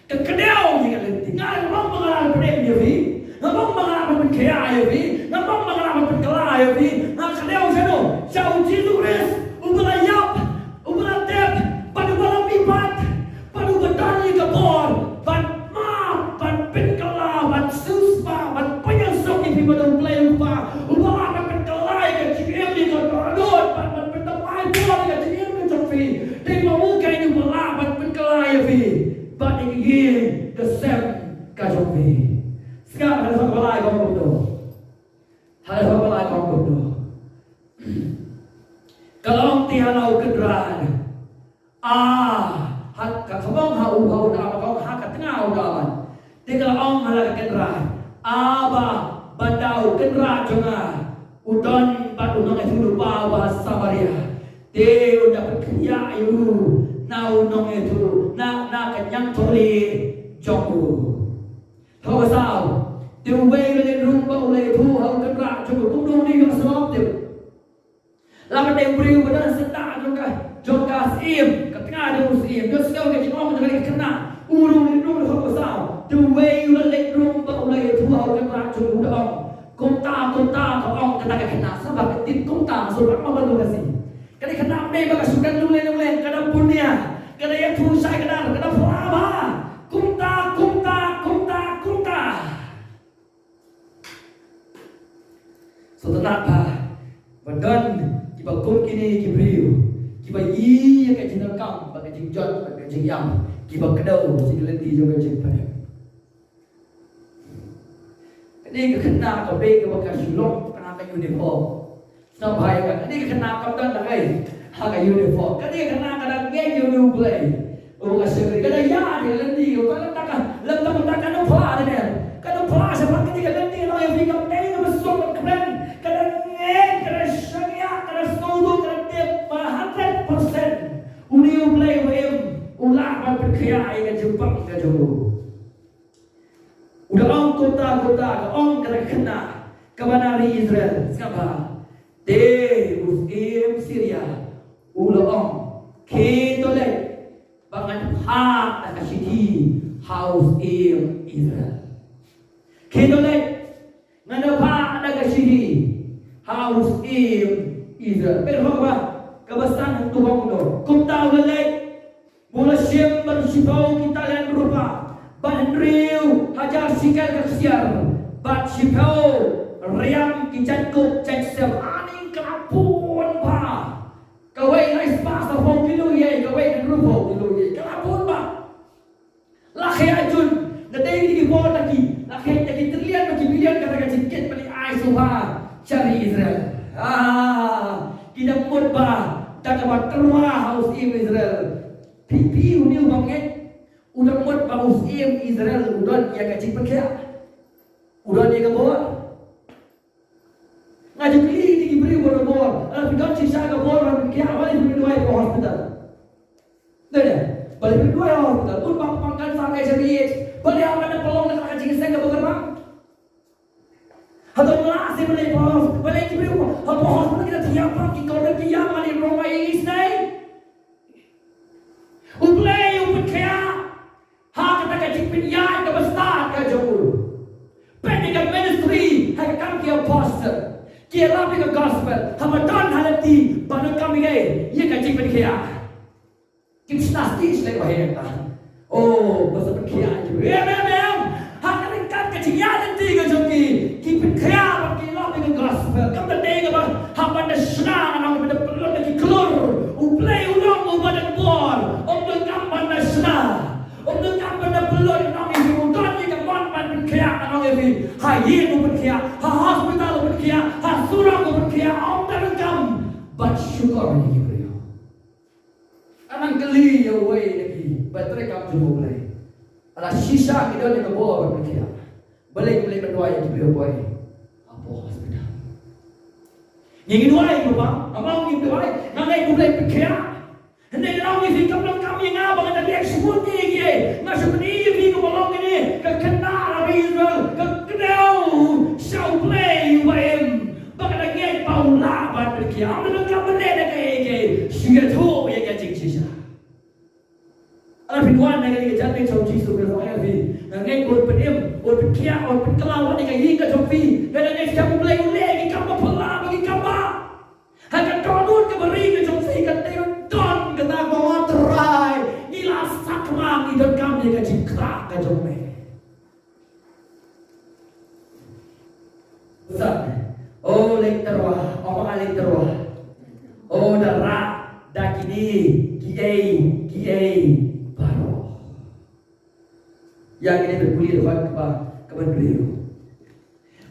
ka kedau ye ga leti ngal ong ngala pre ye bi ngam ong ngala ba berkaya vi, nampak mengalami berkaya vi, nak kalian usah jauh jiluris, ubelayap, ubelatep, pada malam ibat, pada bertani kebor, ban maaf, ban berkala, ban susah, ban penyesok ini pada ulai lupa, ubelayap berkala ke cium di kotoran, ban bertemai buat ke cium di cofi, tengok muka ini ubelayap berkala vi, ban ini kesem kacau vi. Sekarang ada satu lagi kamu betul. Ada satu lagi kamu betul. Kalau tiada kendaraan, kamu hau dah, kamu hak tengah dah. Tinggal orang ada kendaraan, bandau kendaraan juga. Udon batu nong itu lupa bahasa Maria. Dia udah berkerja itu, nau nong itu, nak kenyang toli jonggu. Tahu sao? Dia way lên rumba oleh thu hau kenra cukup kumdu ni yang sebab dia. Lama dia beri pada sedang jongka sim, ketengah dia sim. Dia sekau ke jinom jadi kena. Urung hau sao? Dia way lên rumba oleh thu hau kenra cukup dong. Kumta kau ong kena kena sebab ketit kumta surat apa lu kasih. Kena kena me baga sukan lulen kena punya. Kena yang thu sai kena pelaba. Kumta. So tetapa, badan kita kum kini kibriu, kita yang kecil kam, bagai jingjot, bagai jingyam, kita kedau, jingleti juga jingpada. Ini kena kau beri kepada sulung, kena ke uniform. Sampai kan, ini kena kau dan lagi, harga uniform. Ini kena kadang gay uniform play. Oh kasih, kadang ya dia lenti, kadang takkan, lentang apa dia? Kadang apa sebab ini kadang lenti, orang yang fikir ini bersuk keren. Uniu play wem ulah berkaya ke Jepang ke Johor. Udah orang kota orang kena kebanari Israel siapa? De Muslim Syria ulah orang ketolek bangan hak dan kasih house in Israel. Ketolek ngana ada kasih house in Israel. Berapa? Kebesaran Tuhan itu. Kumta welek, mula siap bersibau kita lain berupa. Ban riu hajar sikal kesiar. Bat sibau riam kicatkut cek siap aning kelapun pa. Kawai nais pas apong kilo ye, kawai dan rupo kilo ye. Kelapun pa. Lakhi ajun, natay di bawah lagi. Lakhi terlihat bagi bilion kata cikit balik ais suha cari Israel. Kita mutbah tak dapat keluar haus Israel. Pipi uniu banget. Udah mutbah haus Israel. Udah dia kacik perkaya. Udah dia kebor. Ngajak li diberi bor. Tidak sisa kebor dan perkaya. Balik berdua ke hospital. Tidak. Balik berdua ke hospital. Pun pangkan sampai serius. Balik apa nak pelong nak kacik saya kebor bang. Atau melasi balik pos. Balik diberi hospital kita tiap pagi kau dah tiap kali rumah ini snai. Uplay upkaya. Hak kata kacik pinjai ke besar ke Johor. Pendidikan ministry hak kami ke apostle. Kia lapi ke gospel. Hamadan halati pada kami gay. Ia kacik pinjai. Kita senasti selai bahaya kita. Oh, bahasa pinjai je. Hak kata kacik ya nanti ke Johor. Kita pinjai bagi lapi ke gospel. Kamu tengok bah. Hamba senang orang pada perlu lagi keluar. Uplay ulang ubadan bor. Untuk kamu senang. Untuk kamu perlu orang ini mudah ni kamu berkaya orang ini. Hayi berkaya, hospital berkaya, surau berkaya. Orang kamu bersyukur ni beliau. Anak keli yang way lagi. Baterai kamu jumpa boleh. Alah sisa kita ni kebor berkaya. Boleh berdoa yang beliau buat. Apa hospital? Yang kedua itu bang, abang yang kedua, nangai kulai perkaya. Hendak orang ini kapal kami yang abang ada dia sebut ni, masuk ni ini kapal ini, kekenal Israel, kekenal show play UM, bang ada dia Paula perkaya. Ambil kapal ni ada dia, sehingga tu yang kacik sisa. Alam kedua nangai kita jadi show jisu bersama ni, nangai kulai perkaya, kulai perkaya, kulai kelawar ni kayak hingga copi. jom me. Usap. Oh lekterwah, apa lekterwah. Oh darah dakini kiai baru. Yang ini berkulit kepada beliau.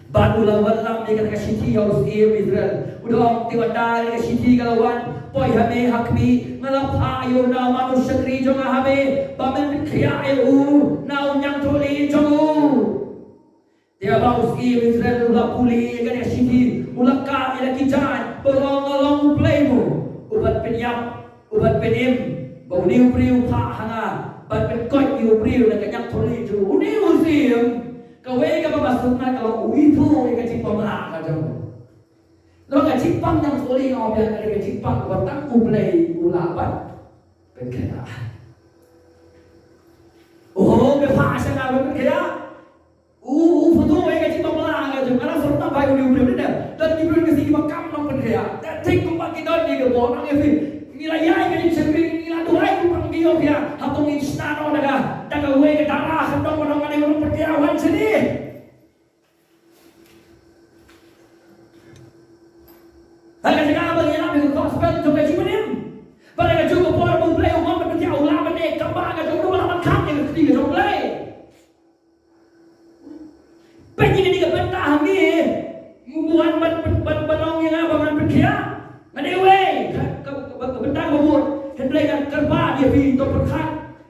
Batu lawan lam dengan kasih harus Israel. Udah tiba dari kasih kalawan. Poi hame hakmi ngalap hayo na manusia kri jonga hame bamen kriya eu na unyang toli jongu. Dia baus Israel ulah puli dengan kasih ulah ka ila kijan pelong playmu ubat penyap ubat penim bau niu priu pa hanga bat pen koi niu priu na kanyak toli jongu uni musim. Kawe ka babasuk na kalau itu ka cipang la ka jong. Lo ka cipang yang soli ngau biar ka cipang batang ublei ulapan pen kaya. Oh be pa sa na pen kaya. Foto ka cipang la ka jong. Ana sorta bai uni ublei na. Dan ni bro kasi makam nang pen kaya. Ta tik ko makidon ni ka bo nang efi. Nilayay ka ni sembing nila duhay ko pang giyo kaya. Hatong instano daga we ka darah handong manong ani manong pertiawan sini. Harga segala bagi nabi gospel juga cipenim. Pada juga por mulai umam pertiawan ulaman nek kembang ka jong ulaman kan yang ketiga jong mulai. Penyi ni ka bentah ni mubuhan banong yang apa man pertia. Ngade we ka bentah bubur hendai kan kerba dia fi to perkat.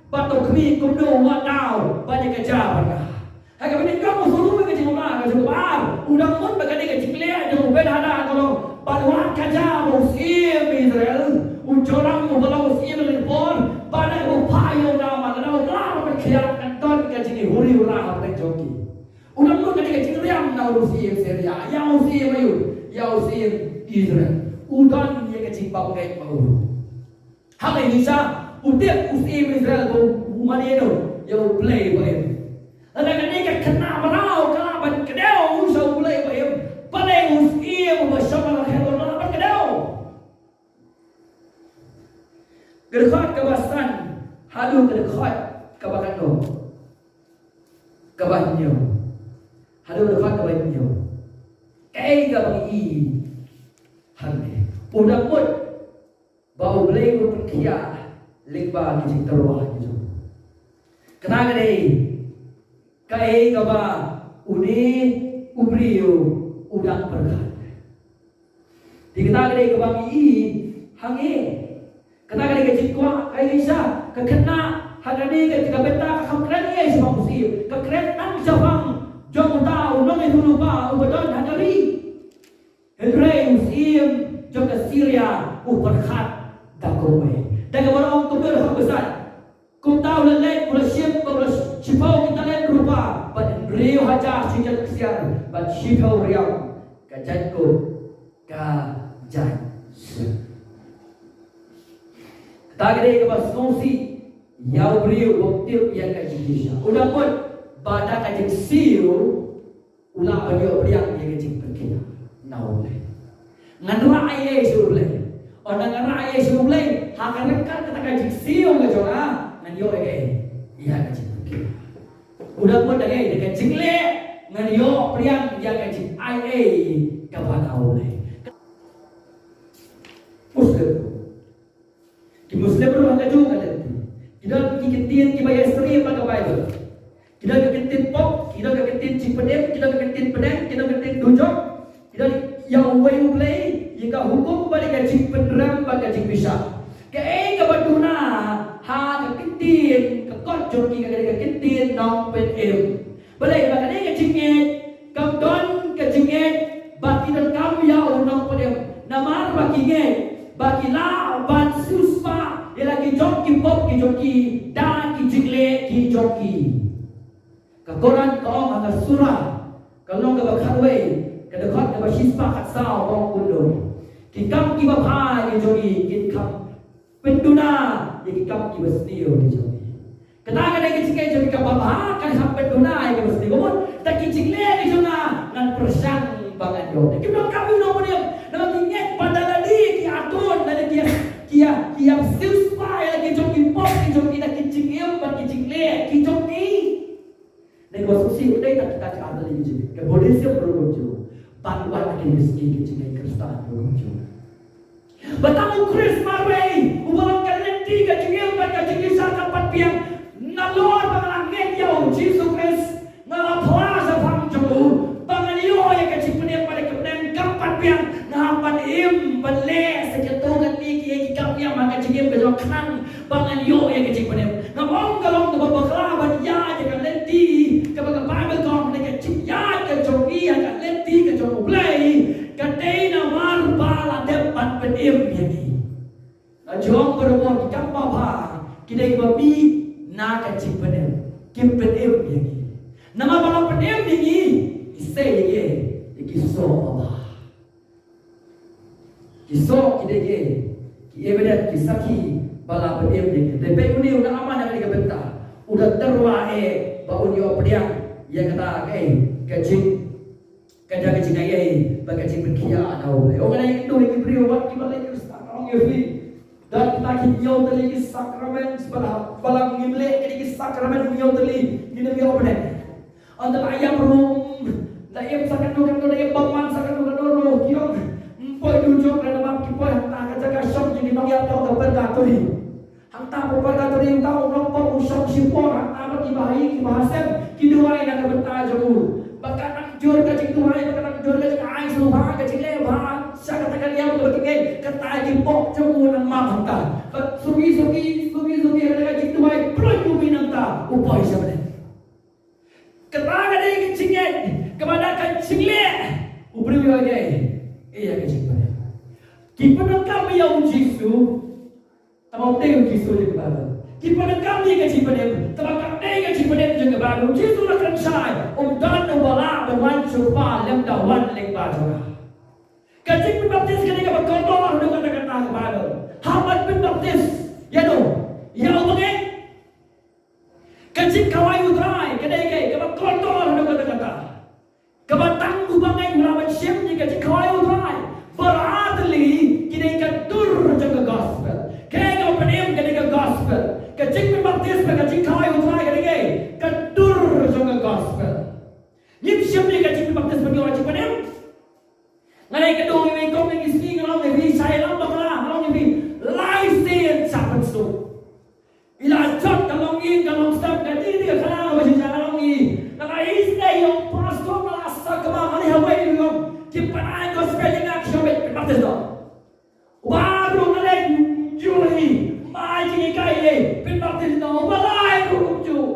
Batok kami kumdo wadau banyak kerja mereka. Harga benda kamu suruh mereka cuma nak cukup bar. Udah pun mereka ni kecilnya jauh beda kalau baluan kerja musim Israel. Ujoram mubalau musim Israel. Pada upaya nama kalau lama berkiat kantor kerja ni huri ulah mereka joki. Udah pun mereka kecilnya nak musim Syria. Yang musim ayu, yang musim Israel. Udah ni kecil bau kayak mau. Hal ini sah. Udah usia Israel bukan itu yang play baik. Ada kan ni kena merau kelaban kedau usah play baik. Paling usia bersama dengan kelaban kedau. Gerhat kebasan halu gerhat kebakano. Kebanyo. Halu gerhat kebanyo. Kebagi hande. Udah pun bau play berkia. Lekba kicik terwah gitu. Kenapa ni? Kai kaba uni ubriu udang perkat. Dikata ni kaba i hangi. Kenapa ni kicik kuah kai isa kekena hagani ketika beta kamkren ye sebab musim. Kekren nang sabang jong tau nong itu lupa ubadon hagari. Hendrai musim jong ke Syria perkat dakowe. Dan orang tu besar. Kau tahu lelek boleh siap boleh cipau kita lain rupa. But Rio haja sejak kesian. But cipau Rio kajanku kajan. Tagre ke bas nongsi yau Rio waktu yang kajisha. Udah pun pada kajik siu ulang Rio yang kajik pergi. Naule. Nganra ayah suruh. Orang ngarah ayah sebelum hakaran kan kita kaji siung ke jorah ngan yo iya kaji udah pun dengan dekat jingle ngan yo priang yang kaji ayah kapan awalnya Muslim di Muslim berapa kaju kan kita kikitin kibaya istri apa kabai kita kikitin pop kita kikitin cipedem kita kikitin pedang kita kikitin dojok kita yang way play jika hukum balik kajik peneram kajik bisa. Kaya kabaduna ha kakitin kakot joki kakitin nong pen em. Balik makanya kajingit kamdon kajingit baki dan kamu ya nong pen em. Namar bakingit baki la ban suspa dia lagi joki pop ki joki dan ki jingle ki joki. Kakoran kau agak surah kalau nggak bakharwe kadakot nggak basispa katsau orang kundo. Kikam ki bapa ki jogi kikam penduna ye kikam ki basnio ki jogi kenaka de ki jogi ka bapa kan sam penduna ki basnio mon ta ki cikle ki jona nan persang bangan yo ki no kami no dia na tinget padalali ki atun na kia sil spa ya ki jogi pop ki jogi na ki cikle ba ki cikle ki jogi susi udah kita ada lagi juga. Ke Buddhis berwujud, bantuan kini ke Kristen berwujud. Batamu Chris Marway, ubalang kalenti ka jingil ka jingil sa kapat piang nalor pangalangit yaw Jesus Christ ngalapla sa pangjogo panganiyo ya ka jingpene pada kebenan kapat piang nahapan im bale sa jatugan ni ki kapya maka jingil ka jokang panganiyo ya ka jingpene ngabong kalong ka babakla ya ka lenti ka bagabal ko ka jingya ka jogi ka lenti ka joglay Kadai na war bala depan penim yani. Ajong berbuat kampa ba kidai babi na kacing penim. Kim penim yani. Nama bala penim yani isai ye ikiso ba. Kiso kidai ye ki ebedat kisaki bala penim yani. Depe uni udah aman dari kebenta. Udah terwae ba unyo pediang ya kata kacing Kadang kecil ayah, bagai cik berkia atau orang yang itu lagi beriwat kita lagi sakramen yafi dan kita kinyau tali sakramen sebelah balang ngimlek lagi sakramen kinyau tali ini dia apa nih? Anda ayam rum, ayam sakan dulu ayam baman sakan dulu kiong, empoi dujung dan abang kipoi hantar kerja kasam jadi banyak tahu bergaturi, hantar bergaturi tahu nombor usap sipor hantar bagi bayi kibahasem kiduai dan bertanya jauh. Bahkan jur kacing tuai, bahkan jur kacing ai suha kacing lebar, saya katakan dia berkengeng ketai pok jemu nang mabangka. Sugi ada kacing tuai, peluh bumi nangta, upai siapa ni? Ketang ada kacing ni, kepada kacing le, ubri lagi, iya kacing pada. Kita nak kami yang jisu, tamau teh jisu je kepada. Kita nak kami kacing pada, tamau kami kacing pada je kepada. Jisu nak kencai. Dan ubala berwan supa lem dawan leng bajora. Kacing penbaptis kini kapan kotor dengan kata kepada. Hamad penbaptis, ya do, ya ubangin. Kacing kawai utrai kini kapan kotor dengan kata. Kapan tangguh ubangin melawan siap ni kacing kawai utrai. Berarti kini katur jaga gospel. Kini kau penim kini ke gospel. Kacing penbaptis kacing kawai utrai kini katur jaga gospel. Nim siapa kacing baptis bagi orang Cipanem? Ngalai kedua ini kau yang isi ngalong ini saya lambak lah ngalong ini license sahabat tu. Ila jod ngalong ini ngalong step ganti tiga kali masih ngalong ini. Ngalai istri yang pastor melasa kemana ni Hawaii ni kau Cipanem kau spelling nak siapa baptis tu? Baru ngalai Juli macam ni kaya baptis tu balai rujuk.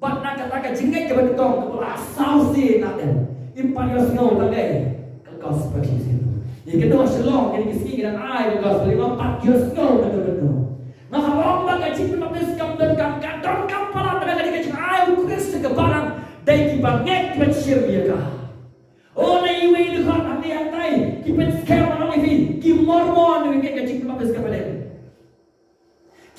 Bat nak kata jinggai ke betul kepala sausi nak dia. Impan yang sengau tak gay. Kau seperti itu. Yang kedua selong yang kisih dan air kau selima pat yang sengau betul. Nah kalau orang kacip baptis kam dan kam kepala mereka dikacip air Kristus ke barang dari kibanget macam dia. Oh na iwe dekat hati hantai kipet sekarang orang ini kimormon yang kacip baptis kepada.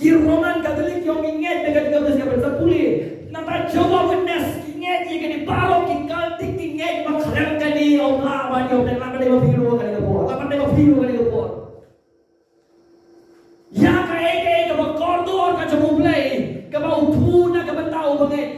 Roman Katolik yang ingat dengan baptis kepada sepuluh. Nata coba witness ingat jika di balok kikal tik ingat makhluk kali Allah banyak dan lapan dia berfiru kali kepor lapan dia berfiru kali kepor ya kaya ke bakordor ka coba play ke bau tuna ke betau banget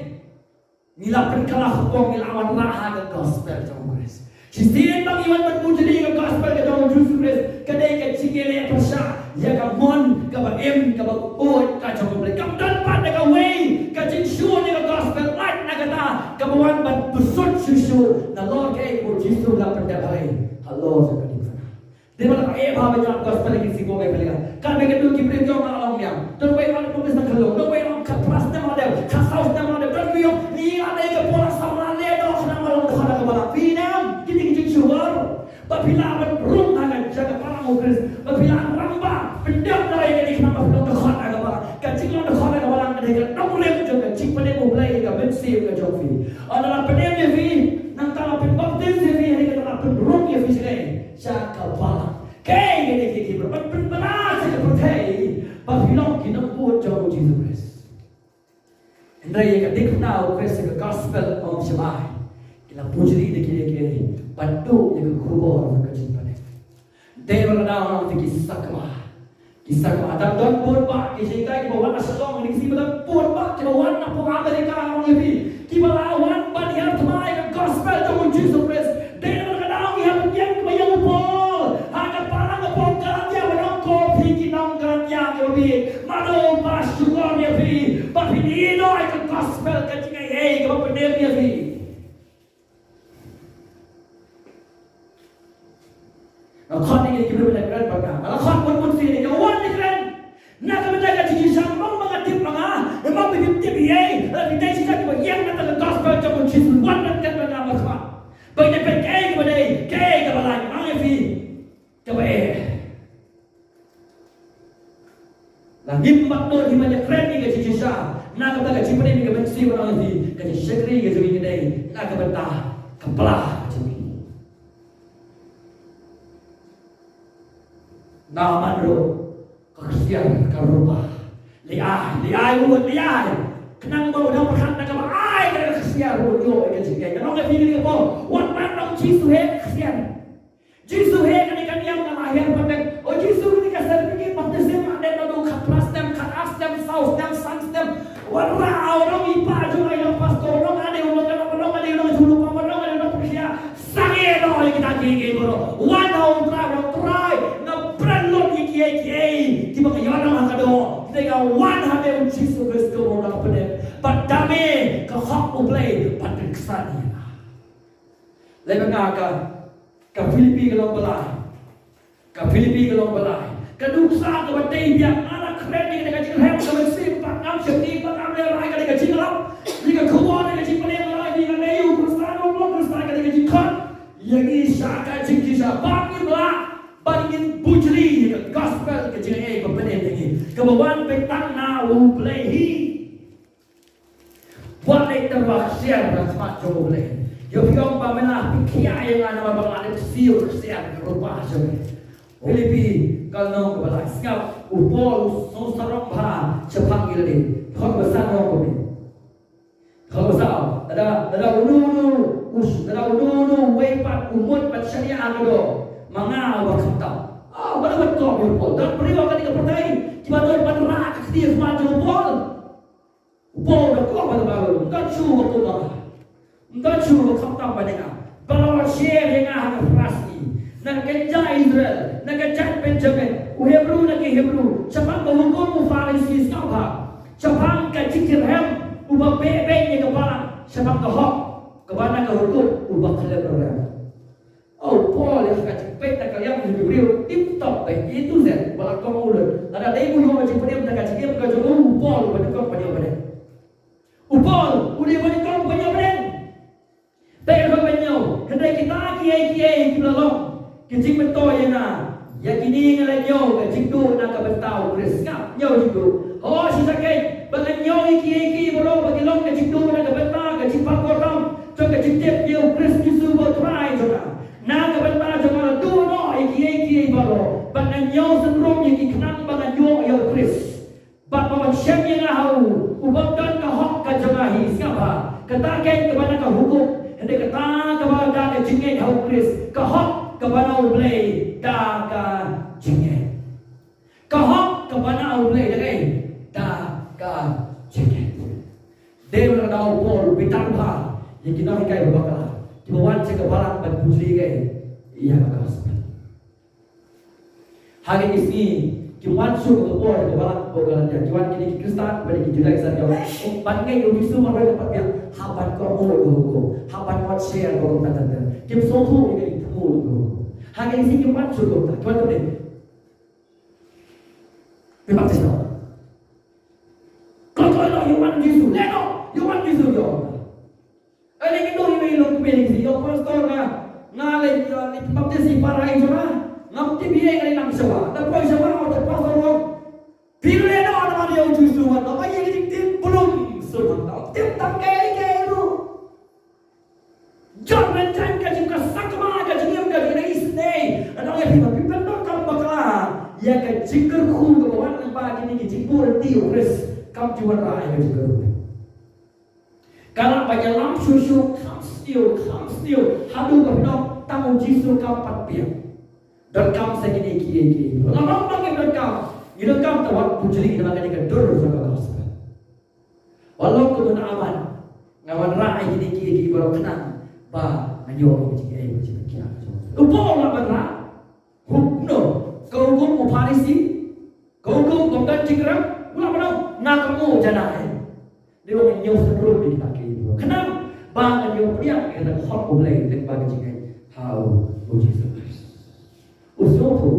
nilapan kalah hukum nilawan raha ke gospel coba guys sistem bang iwan berpuji ke gospel ke coba justru guys kedai ke cingele pasha ya ka mon ka ba em ka ba ot ka coba play kam dan pada ka way ka sure ni gospel light na kata kamuan ban tusut susu na Lord kay ko Jisu la pandabay hello sa kanila di ba na bhava niya gospel lagi sigo kay pala kan may kadu kibre ko na alam niya don't wait on the na kalo don't wait on katras na model kasaus na model don't wait on ni ala ka pula sa male do na malong kana ka bala pinam kini kini sure papilawan rum na jaga para mo Chris papilawan ramba pendam na ay ni kana pa khana ka bala kacing na khana ka bala ka nomre juga cik pada mulai ka bensi ka jofi adalah penemnya fi nang tala baptis fi hari ka tala rum ya fi sile syaka bala kay ni ki benar sa pertai pafilong kinaput jauh Jesus Christ Andai ka diknau Christ ka gospel of Shabai kila pujri de ki bantu ya kubur ka cik pada dewa na orang ti kisah ada don pun pak kisah kita bawa nasalong ini sih betul pun pak bawa nak pun Amerika orang ini kita lawan jingay ka pandemya fi. Akon ni kita boleh keren baga. Akon pun fi ni kawan ni keren. Nak menjaga jiji sama mga tip mga, memang tip ye. Kita sisa kita yang nak gospel jauh Jesus one nak kan baga makwa. Bagi pen ke badai, ke balai ang fi. Kabe. Lang himmat no himmat keren ni ke jiji sa. Nak kata ke cipane ni ke bensi orang fi. Ke syekri ke jemi ni nak ke bentah kepala jemi. Naman ro Kristian karupa liai buat liai kenang mau dah perhan nak apa ai ke Kristian buat yo ke jingkai kenang ke pilih apa wan man nong Jisu he Kristian Jisu he kan yang lahir pada oh Jisu ni ka sertifikat baptism ada no kat plastem kat astem saus dan sanstem warna orang ipa jo ai pastor orang ada orang ada julu pa orang ada persia sange no kita gigi bro one home try kiai di bawah yana hakado kita wan hade Jesus Kristus orang pada padame ke hak ublay pada kesani lebih ka Filipi ke balai ka duksa ke batay biak anak keren ni ka jinglam ka mesip pakam syekti pakam le rai ka jinglam ni ka kuwa ni ka jinglam rai ni ka leyu kristano ka jingkan yang isa ka jingkisa bagi bla bandingin bujri ke gospel ke jengai ke penem ini kebawan petang na ublehi buat terwaksia rasmat coba boleh yo piong pamela pikia yang ana mabang ada siur siap rupa sabe Filipi kalau ke balai skap upol sosarok ba cepang gilin kau besar kau besar ada unu wepat umut pat syariah ado mga wakata wala ba to yung pol dan priwa ka di ka patay kiba doon panra ka siya semacam pol na ko ba ba dan chu ko ba dan chu ko kapta ba nga balaw share yang ha ka frasni na kenja Israel na kenja Benjamin Hebrew na ke Hebrew sapang ka hukom mo Pharisees ka ba sapang ka Jikirhem uba bebe ni ka ba sapang ka hok ka ba na ka hukom uba kalabra Paul yang kata peta kalian beriu tip top itu zen balak kau ulen ada ibu yang macam dia berkata dia berkata Paul pada kau pada pada Paul udah pada kau pada pada tapi kau pada hendak kita kiai kita long kecik betul ya na ya kini ngalai nyo kecik tu nak bertahu Chris ngap nyo itu oh si sakit bagai nyo kiai baru bagi long kecik tu nak bertahu kecik pakotong so kecik tiap nyo Chris Yesus bertry saudara naga benda jangan tu no iki balo banan yo sendrom yang ikenang banan yo Chris bat bawan syem yang hau ubangkan ka hok ka jamahi siapa kata ke bana ka hukum hendak kata ka bana ka jingeng hau Chris ka hok ka bana ublay da ka jingeng ka hok ka bana ublay da ka jingeng dewa da upol bitang ba yang kita kai bakal Tuan cakap balak dan putri gay, iya gospel. Hari ini Tuan suruh keluar ke balak bogalan dia. Tuan kini Kristen bagi kita lagi saja. Bangai yang bisu mereka dapat dia. Haban kau hukum, haban kau share kau tanda. Kim sotu ini itu hukum. Hari ini Tuan suruh Tuan tu ni. Bebas tak? Kau yang Tuan Yesus, leno, Tuan Yesus yo. Ada kita ini long pilih sih, yo pastor ngalih ni baptisi para itu ngamti biaya ngalih nang sewa, tapi sewa atau pastor lo, pilih ada mana dia uji surat, apa yang ini belum surat, tiap tangkai itu, jangan jika sakma kajian kajian isnei, ada yang kita pimpinan kamu bakalan, ya kajikar khun kawan nampak ini kajikar tiuris, kamu jual raya kajikar. Kalau banyak lam susu, kam still, hadu berdok, tamu jisu kam patbiak, dan kam segini kiai. Lam bagi berdok, itu kam tawat pujri dengan kalian dur sama gospel. Walau kau aman, ngawan rai ini kiai baru kenal, bah ngayo kiai macam kia. Upol lah benar, no, kau mau Parisi, kau bukan cikram, ulah benar, nak kamu jangan. Dia orang yang sebelum kita kiri. yo priang ke na hot oblay tek ba jingai how o Jesus Christ usoto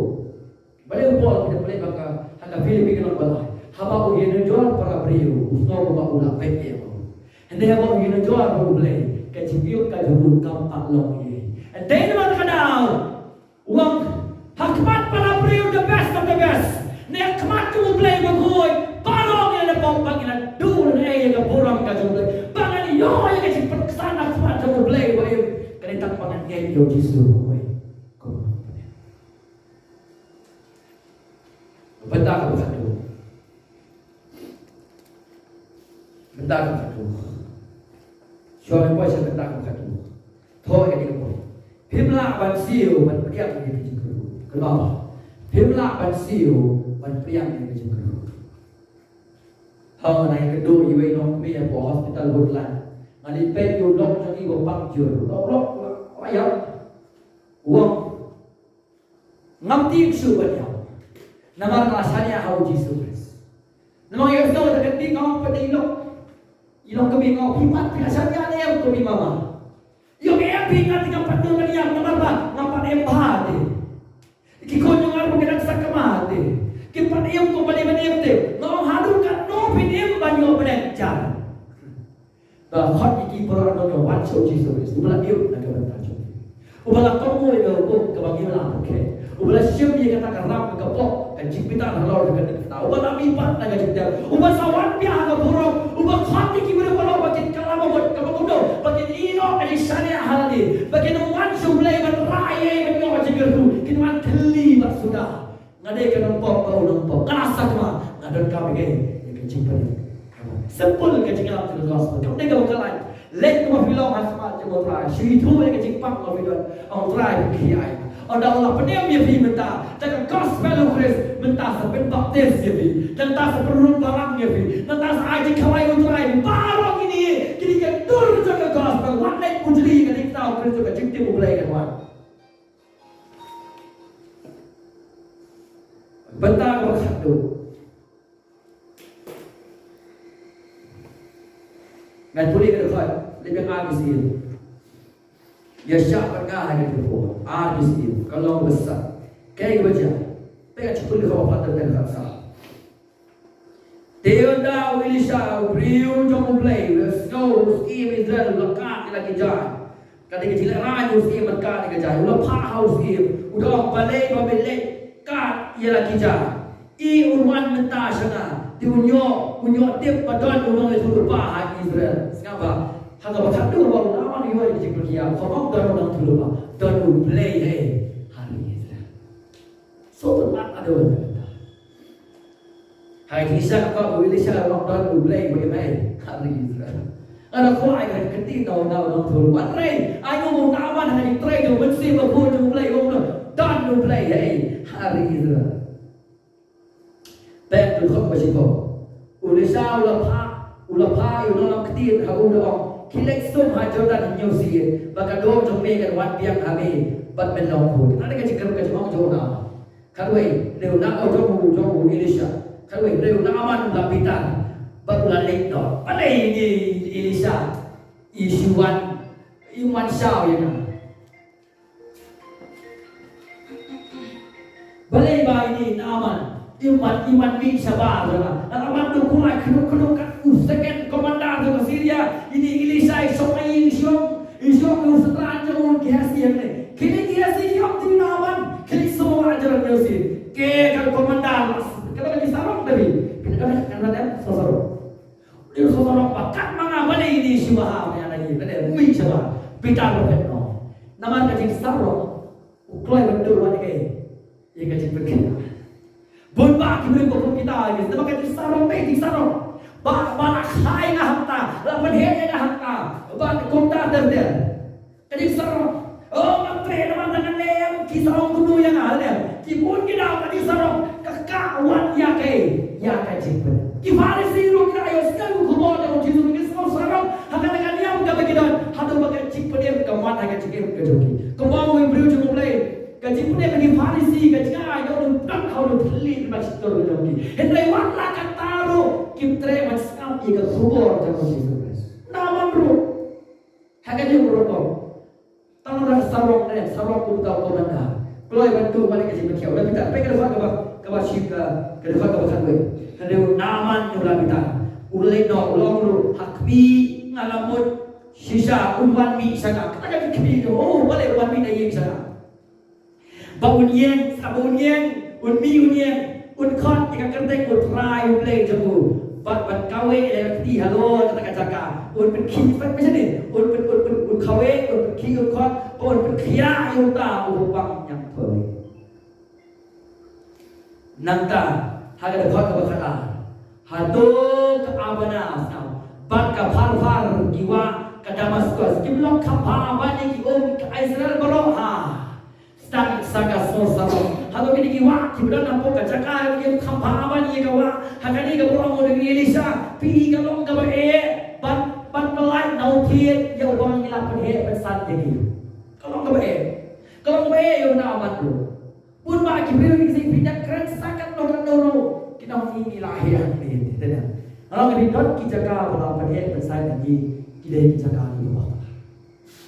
bale upol kita bale baka hanga Filipi kana bala haba o yeno jor para brio usno ko ba ula peke ko and they haba o yeno jor ko oblay ka jibiyo ka jubul kampak long ye and they naman kadaw uang hakmat para brio the best of the best ne hakmat ko oblay bagoy parong ina pong pangina dul na ay ka burang ka jubul bangan yo ay ka sana hakmat ko oblay wa kanitak pangan ngay yo Jesus ko benda ka satu benda ka satu soalnya apa sih benda ka satu thoi cái gì phim lạ ban siêu ban priang cái gì kenapa phim lạ ban siêu ban priang cái gì hôm nay cái đôi vậy nó bây giờ bỏ hospital hốt lại mà đi bên vô lốc cho đi vào băng trường lốc quá yếu uang ngắm tiếng sự vật nhau nama rasanya hau Jesus. Nama yang tahu dekat di ngau pada ilok kami ngau pipat rasanya ni yang kami mama. Yo yang pingat dengan padu kan yang nama ba ngapa empate. Kikon yang arbo kita sakamate. Kipat yang ko bali benete. Ngau hadu kan no pinim banyo benencan. Ba hot iki por no wan so Jesus. Ubala iu nak bertajo. Ubala kamu yo ko kabagi la ke. Ubala siap dia kata karam ke pok jipita halor dengan kita. Ubah nabi pat naga jipita. Ubah sawan pia aga buruk. Ubah khati kibere wala bakin kalama buat kamudo. Bakin ino ali syariah halali. Bakin wan sublai ban raya ban yo jigeru. Kin wan teli bak sudah. Ngade ke nompok bau nompok. Kerasa kema. Ngadon kami ke jipita. Simple ke jingala tu gospel. Kau nega bukalan. Let kema filong asma jemo try. Shi tu ke jingpak ko filon. Ang try kiai. Ada Allah penem dia pergi mentah. Jangan gospel of Christ mentah sampai baptis dia pergi. Mentah seperlu barang dia pergi. Mentah sahaja kawai uturai. Barang ini kini kan tur jaga gospel. Wanai ujli kan kita tahu Christ juga cipti mulai kan wan. Bentar kau satu. Ngan boleh ke dekat lebih agak ya siapa lagi tu? Artis kalau besar, kayak baca, pengen cepul kau apa terdengar sah. Teoda Wilisa Brio jom play, snow ski Israel lekat lagi jalan. Kadang kecil rayu ski lekat lagi jalan. Udah pahau ski, udah balai babelek kat ia lagi jalan. I urwan mentah sana, diunyo tip padan urang itu berbahaya Israel. Siapa? Hanga bakat dulu baru nama ni orang yang berkia. Kalau dah orang dulu bah, dah dulu play hari ini. So termat ada orang kata. Hari Isa kau boleh Isa orang dah dulu play bagaimana hari ini. Ada kau ayat ketik tahu orang dulu. Andre, ayo mau kawan hari try tu mesti berbuat dulu play orang dah dulu play hari ini. Back to kau masih kau. Ulisa ulapa ulang ketik haru dah. Kilek sum hajodan nyusi baka do jombe kan wan piang ame bat ben long put ada ka jikar ka jomong jona kalwei leu na o jomu Elisha kalwei leu na aman lapitan bat lalek do palai ni Elisha isuan iman sao ya na balai ba ini aman iman bin sabar na aman tu kulai kenu kan second komandan tu Syria ini Elisha sokai isyong usaran jauh kiasi yang ni kini kiasi yang di nawan kini semua ajaran Yesus ke kan komandan kalau lagi sarong tapi kan ada sosoro dia sosoro pakat mana balik ini syuhah yang lagi ada mui syuhah pita berpet no nama kecil sarong uklai betul wani ke ia kecil berkena bonba kibri ko kita ini nama kecil sarong di sarong Bana khai na hakta, lapan hei na hakta, bana kumta terder. Jadi sarong, oh matre naman dengan lem, kisarong kuno yang ada. Kibun kita tadi sarong, kakawan ya cipet. Kifari siru kita ayo sekali kubur dalam jisu ini semua sarong, hanya dengan dia muka bagian, hadu bagian cipet dia keman hanya cipet kejoki. Kembang beriu cuma mulai. Keciput dia bagi Farisi, kecikah ayo tak kau telit macam tu lagi. Hendai warna kataru, kita macam ika kubur dalam jisu. Nama bro. Hakan yung rokok. Tangan sarong na sarong ko manda. Kloy bantu balik ke sini kita minta pe kada ka ship kada ka kan we kada naman yung labita ulai no ulong ru hakmi ngalamut sisa unwan mi sana kata kini oh boleh unwan mi dai sana ba unyen un khot yang kertek un try play jago bat kawe ti halo kata jaka un pen kiไม่ใช่นี่un kawe un ki un khot un pen khia yung ta u bang yang phơi nanta haga khot ka kata hatu ka abana asam bat ka phar giwa ka Damaskus kimlok khapa bani ki ka Israel boroha stak saga sosaro halo kini giwa kibran napo ka jaka kim khapa bani ka wa hakani ka borong mo ni Elisa pi ka long ka ba ban pelai nau thiên yêu bang ni la pen he pen san ye kalau ke be yo na aman do pun ba ki bil ni sing pindah keren sakat no kita ni lahir ni tidak kalau ke dot ki jaga bala pen he pen san ni ki de ki jaga ni ba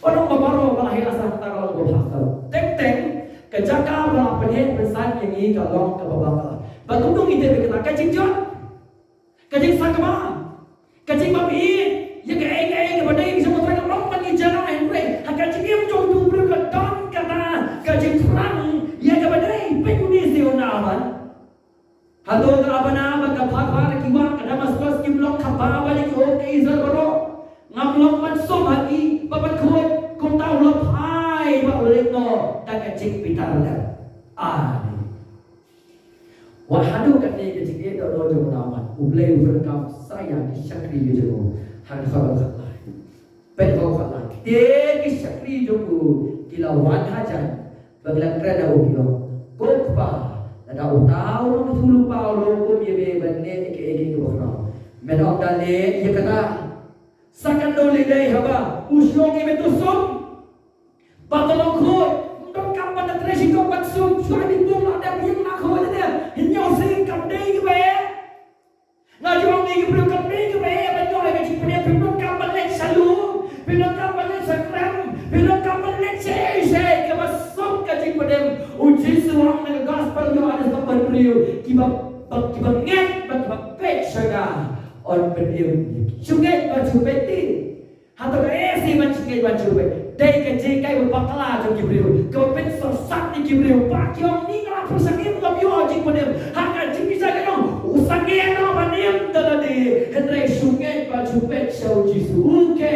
orang babaro bala he asa ta kalau go pasal teng ke jaga bala pen he pen san yang ni kalau ke babaka ba tu dong ide be kena ka jinjot ka jing sakama ka jing babi ya ke badai bisa motor orang mani jana henry akan jing jong tu bro don kata ka jing perang ya ke badai pe kuni siona aman halo ka abana ka phar kiwa ka Damaskus ki blok khapa wali ki ok Israel bro ngamlok man som hati babat khoi kong tau lo phai ba oleh no ta ka jing pitar da wahadu kan ni ke jing do jong aman ublei berkam saya ki syakri jo han khabar khatlai pen kau khatlai te ki syakri jo ku kila wan hajan baglang kreda o kilo kokpa ada utau no thulu pa lo ko ye be banne ke ko khna men ok dale ye kata sakan do le dai haba usyong ye betusum patolong khoi dong kam pada tresi ko batsum suami bung la da yang nak khoi dia hinyo sing kam dei ke be na jong ni ke bro kam dei ke be ba yo ke chi pne pin kam balik salu pin kam balik sakram pin kam balik se ke basum ke chi pne uji suang na gospel yo ada sampai beliau kiba nget ba pek saga on beliau sungai baju beti atau esi sungai baju beti dai ke je kai bakla jo ki beliau ke pen sesat ni ki beliau pak yong ni ngala persangim ngam yo ji pne haka ji bisa ke no usangem no banim tadi henry sungai baju beti sau jisu ke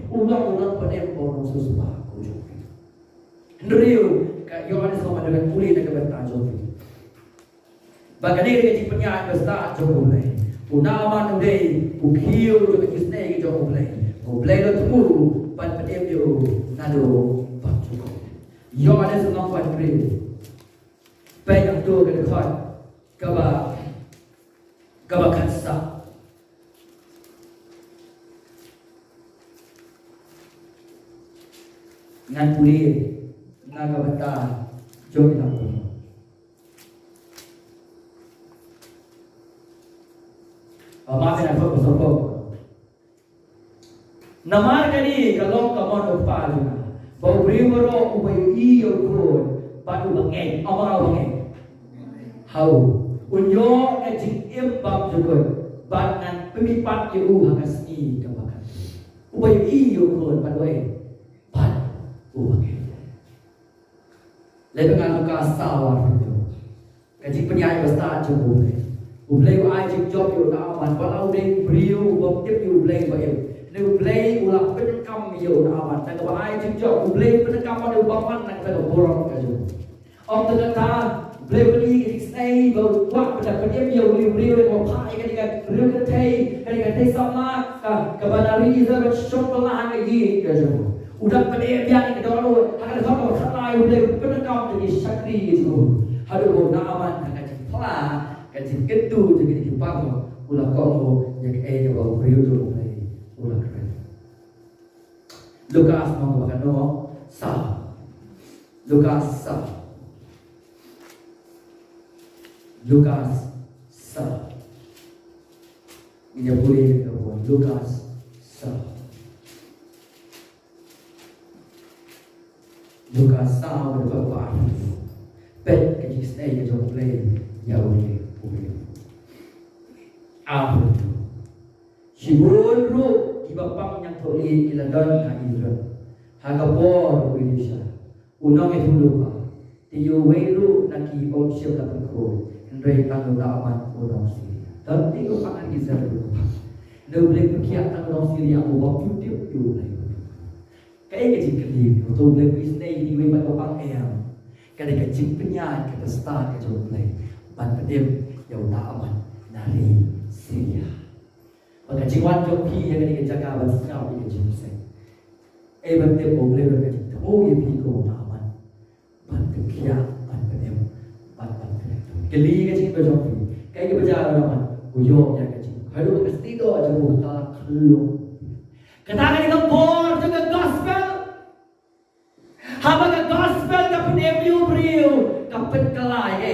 ulang pne bono suspa ko jo Rio Yohanes sama dengan pulih dan kebenaran Jofi. Bahkan ini keji penyaat besar Jofi. Unaman udah ukhiu juga kisne ke Jofi. Jofi lo temu pan pedem yo nado pan Jofi. Yohanes sama pan prio. Banyak tu ke dekat kaba kansa. Ngan pulih naga bata jom nak pun. Maafin aku bersopok. Namar kali kalau kamu lupa juga. Bau beriwaro ubayu iyo kun padu bangen, amara bangen. Hau unyo ejing imbang juga. Banan pemipat iu hakasni kabakan. Ubayu iyo kun padu pad ubangen. Lebih dengan luka sawar itu. Kaji penyanyi besar cukup. Ublay ko ay job yo na aman. Walau ding beriu boptip yo ublay ko yo. Ne ublay ulah penekam yo na aman. Dan ko ay job ublay penekam pada ubaman nak pada borong kajo. Om terkata ublay beli stay bau wak pada pendiam yo beriu ko pai kan beriu kan tei sama ka banari isa ka chokolah lagi kajo. Udah pada biang ke dulu akan kalau khalai udah penekam jadi syakri itu haduh naaman akan jipla kan ketu jadi dipang ulah kau yang bau periode ulah keren Lukas mau makan no Lukas ini boleh Lukas Luka sao được vào quả bên cái chiếc này cái dòng lên giàu đi bùi áo si buồn ru di bapang yang tholi iladon ka Israel hagapor Elisha unang itu lupa tiyo welu naki om siap na pagko ndray kang naaman unang Syria dan tiyo pangan Israel lupa boleh perkiat ang unang Syria mo waktu tiyo na cái chuyện kinh nghiệm của tôi lên Disney đi với bạn băng em cái chính với nhà cái star cái chỗ này bạn phải đêm dầu đã mình nari Syria và cái chính quan trong khi cái jaga bạn sao cái chuyện này em bạn đêm bố lên cái chuyện thôi em đi cổ đã mình bạn thực hiện bạn phải đêm bạn cái lý cái chuyện bây giờ cái bây giờ là mình của vô nhà cái chuyện hay đúng cái tí đó cho chúng ta luôn katakan itu bor dengan gospel. Haba ka gospel ka penebiu beriu ka penkelai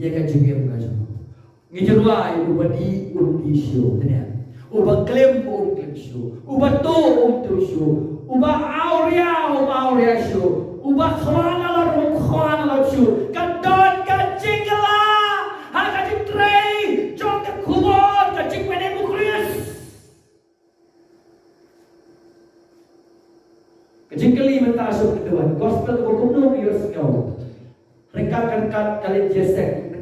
ya ka jengem ka jeng. Ngijurwai ubadi show tanya. Uba klaim show. Uba to show. Uba aurea show. Uba khwana la show. Ka don ka jingla. Ha ka jitrei jong ka kubon ka jing penebu Kris. Kejengkeli mentasuk kedua gospel berkumno biosnya rekan kali jesek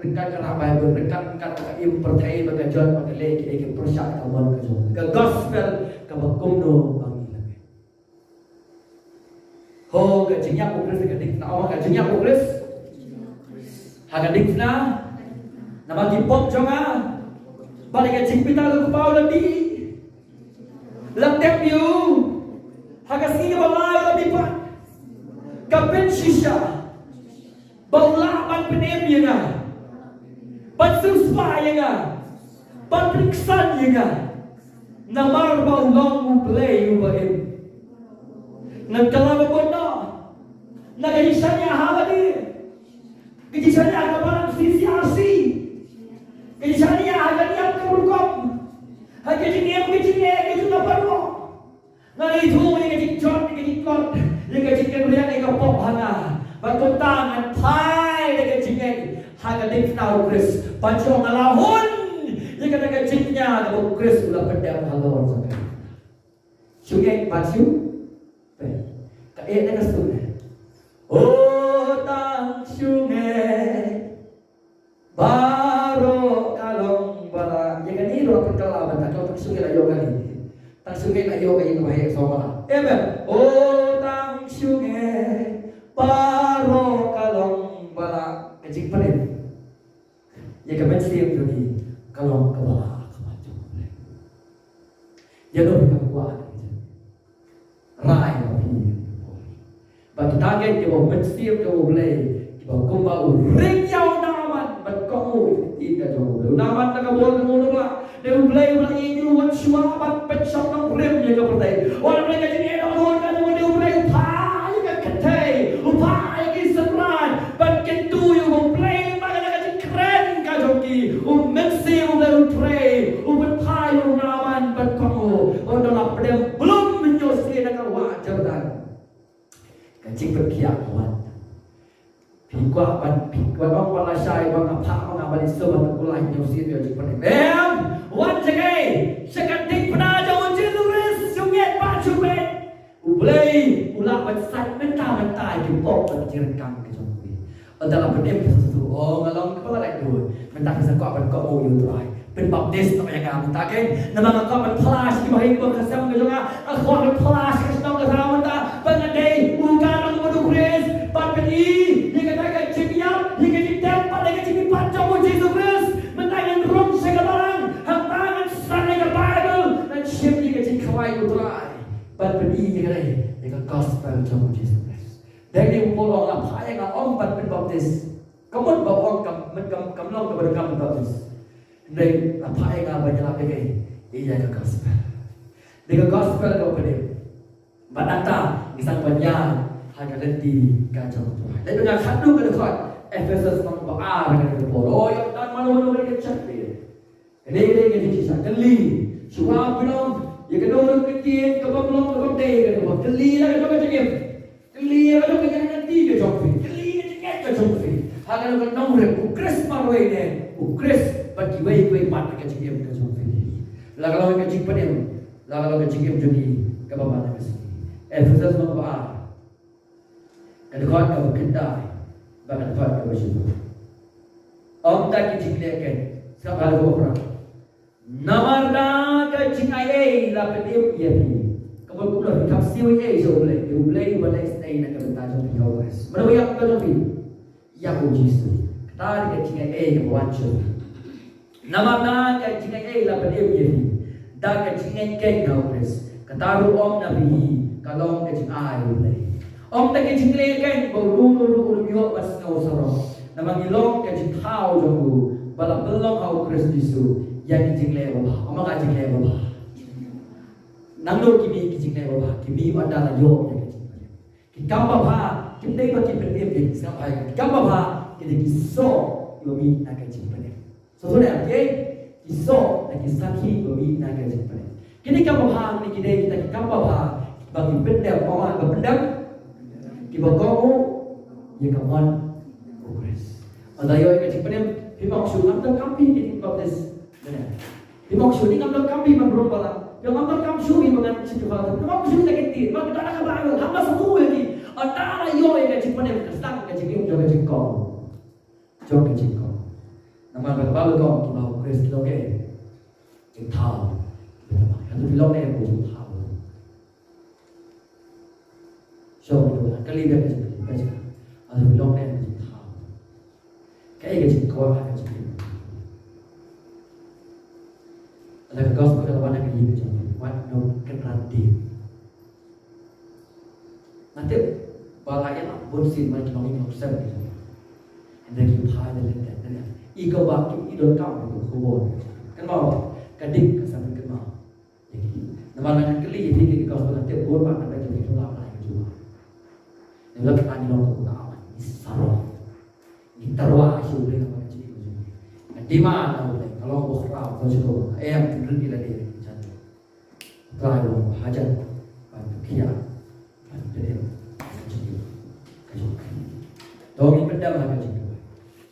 rekan ramai rekan im percaya bagajon bagai lagi persyak kawan kajon ke gospel ke berkumno bangi lagi ho kejengnya Kris kedik na awak kejengnya Kris hagadik na nama gipok jonga balik kejeng pita lu pau lagi lamtep you Hagasini balay lebih pak, kapin shisha, baulaban penemya nga, pansuspa nga, panpriksan nga, namar baulong mo play ubahin, nagkalaba po na, nagayisa niya hawali, gayisa niya kabarang sisiasi, gayisa niya haganiyang kaburkom, hagajiniyang gaysa nabarmo. Nari thu ni cái chót cái con ni cái cái riêng này cái bọc hàng à và con ta ngàn thai ni cái chính này hai cái đinh nào Kris panjang ala hun ni cái chính nhà cái bọc Kris udah pendam halor sampai sungai panju cái ini cái sungai oh tang sungai baru kalong bara ya kan ini dua perkelaban tak kau sungai lah yo kali tang sungai nak yo kayak bahaya sama. Amen. Oh tang sungai paro kalong bala kecik penin. Ya kemen siap jadi kalong kebala kemaju. Ya dong kekuatan. Rai tapi. Bagi target dia mau mensiap dia mau boleh. Dia kumbau ring jauh naman berkomu tidak jauh. Naman tak boleh ngomong lah. Dia boleh lagi nyuwat suapat pencok nang rem ya kepertai. Orang mereka jadi orang kan dia boleh upaya ke ketai, upaya ke seberan, bagian tu yang boleh makan jadi keren ka joki, mensi boleh pray, upaya naman berkomu. Orang dalam pedang belum menyusi nak wajar dan kecik berkiak kawan. Pikwa bang wala syai bang apa bang abali sobat kulai nyusi dia jadi pedang. Once again, seketik penajam Jerusalem sungai Pacuben. Ulai ulah besar mentah jupok berjerekam ke jombi. Dalam berdem sesuatu. Oh ngalong kepala lagi dua. Mentah kesakok berkok mau yurai. Berbaptis tak payah kamu tak kan? Nama ngakak berpelas di bawah ibu kesam ke jonga. Aku berpelas ke senang ke sama mentah. Pengadai bukan orang bodoh Kris. Papeni dia katakan cekiam, dia kata tempat dia kata panjang Jerusalem. Mentangan rom segalarang. Kawai utrai, ban beri yang dengan gospel jauh Yesus. Dari umur orang apa yang orang ban berbaptis, kamu bawa orang kamlong kepada kamu baptis. Dari apa yang banyak lagi ia dengan gospel. Dengan gospel kau beri. Banata kisah banyak hanya nanti kacau Tuhan. Dan dengan satu kedekut Efesus membawa dengan kepala. Oh yang tak malu mereka cakap. Ini kisah kali. Suara bilang. Ya kedua kecil, kebab belum kebab teh, kebab keli lah kebab macam ni. Keli lah kebab dua pat ke jingem ke jongfi. La kalau ke jing penem, la kalau ke jingem jadi ke bapa nak sini. Efesus nomor 4. Kedekut ke kendai, bahkan kedekut ke bersyukur. Om tak ke jing leken, sekali dua orang. Namarda ke jing ayai la penem yati. Kalau pulau hitam siwi ayai boleh, boleh stay nak ke bentar jongfi hours. Mana yang ke jongfi? Ya Yesus. Tadi ke jing ayai ke wancur. Namarda ke jing ayai la penem yati. Da ke jing ayai ke hours. Kataru om nabi kalau ke jing ayai boleh. Om tak ke jing leken baru miok pas ngau sorong. Nama ngilong ke jing thau jonggu. Bala belong hau Kristus yang ke jing le bapa. Om ka jing le bapa. Nanglo kimi ke jing le bapa. Kimi ada la yo yang ke jing. Kikam bapa kim dei ba kim pendem ke sang ai. Kikam bapa ke kiso yomi na ke jing pendem. So ne ke kiso na kisaki yomi na ke jing pendem. Kini kam bapa ni kidei kita kikam bapa bagi pendem oma ba pendem. Kibagomu ye kamon progress. Ada yo ke jing pendem pimok su ngam tam kampi ke baptis. Pimok su ni ngam tam kampi man bro bala. Yang ngam tam kam su ni mangan situ bala. Pimok su ni takiti. Mak kita nak baru hamba semua ni. Ada yo ke jing pendem kesang ke jing jo ke jing ko. Jo ke jing ko. Nama ba ba ko ki ba progress ki lo ke. Jing thao. Yang tu bilong ne ko jing thao. So kali dia ke jing baca. Ada bilong ne jing thao. Kayak jing ko ha ke jing. Ada gospel kalau mana ke jing. What no kenrati. Nanti balaya nak bonsin macam ni nak sen. Hendak kita thai dan lain-lain. Iko bakit idol kau itu kubur. Kan bawa kadik kesan kenal. Nama dengan keli jadi kita gospel nanti kubur mana baca itu lama lagi juga. Kalau kita ni orang tahu, ini salah. Ini terwah isu dengan macam itu. Di mana boleh? Kalau bukan kau cukup, yang berdiri lagi macam tu. Kalau hajat, bantu kia, bantu dia, macam itu. Tahu ni benda macam tu.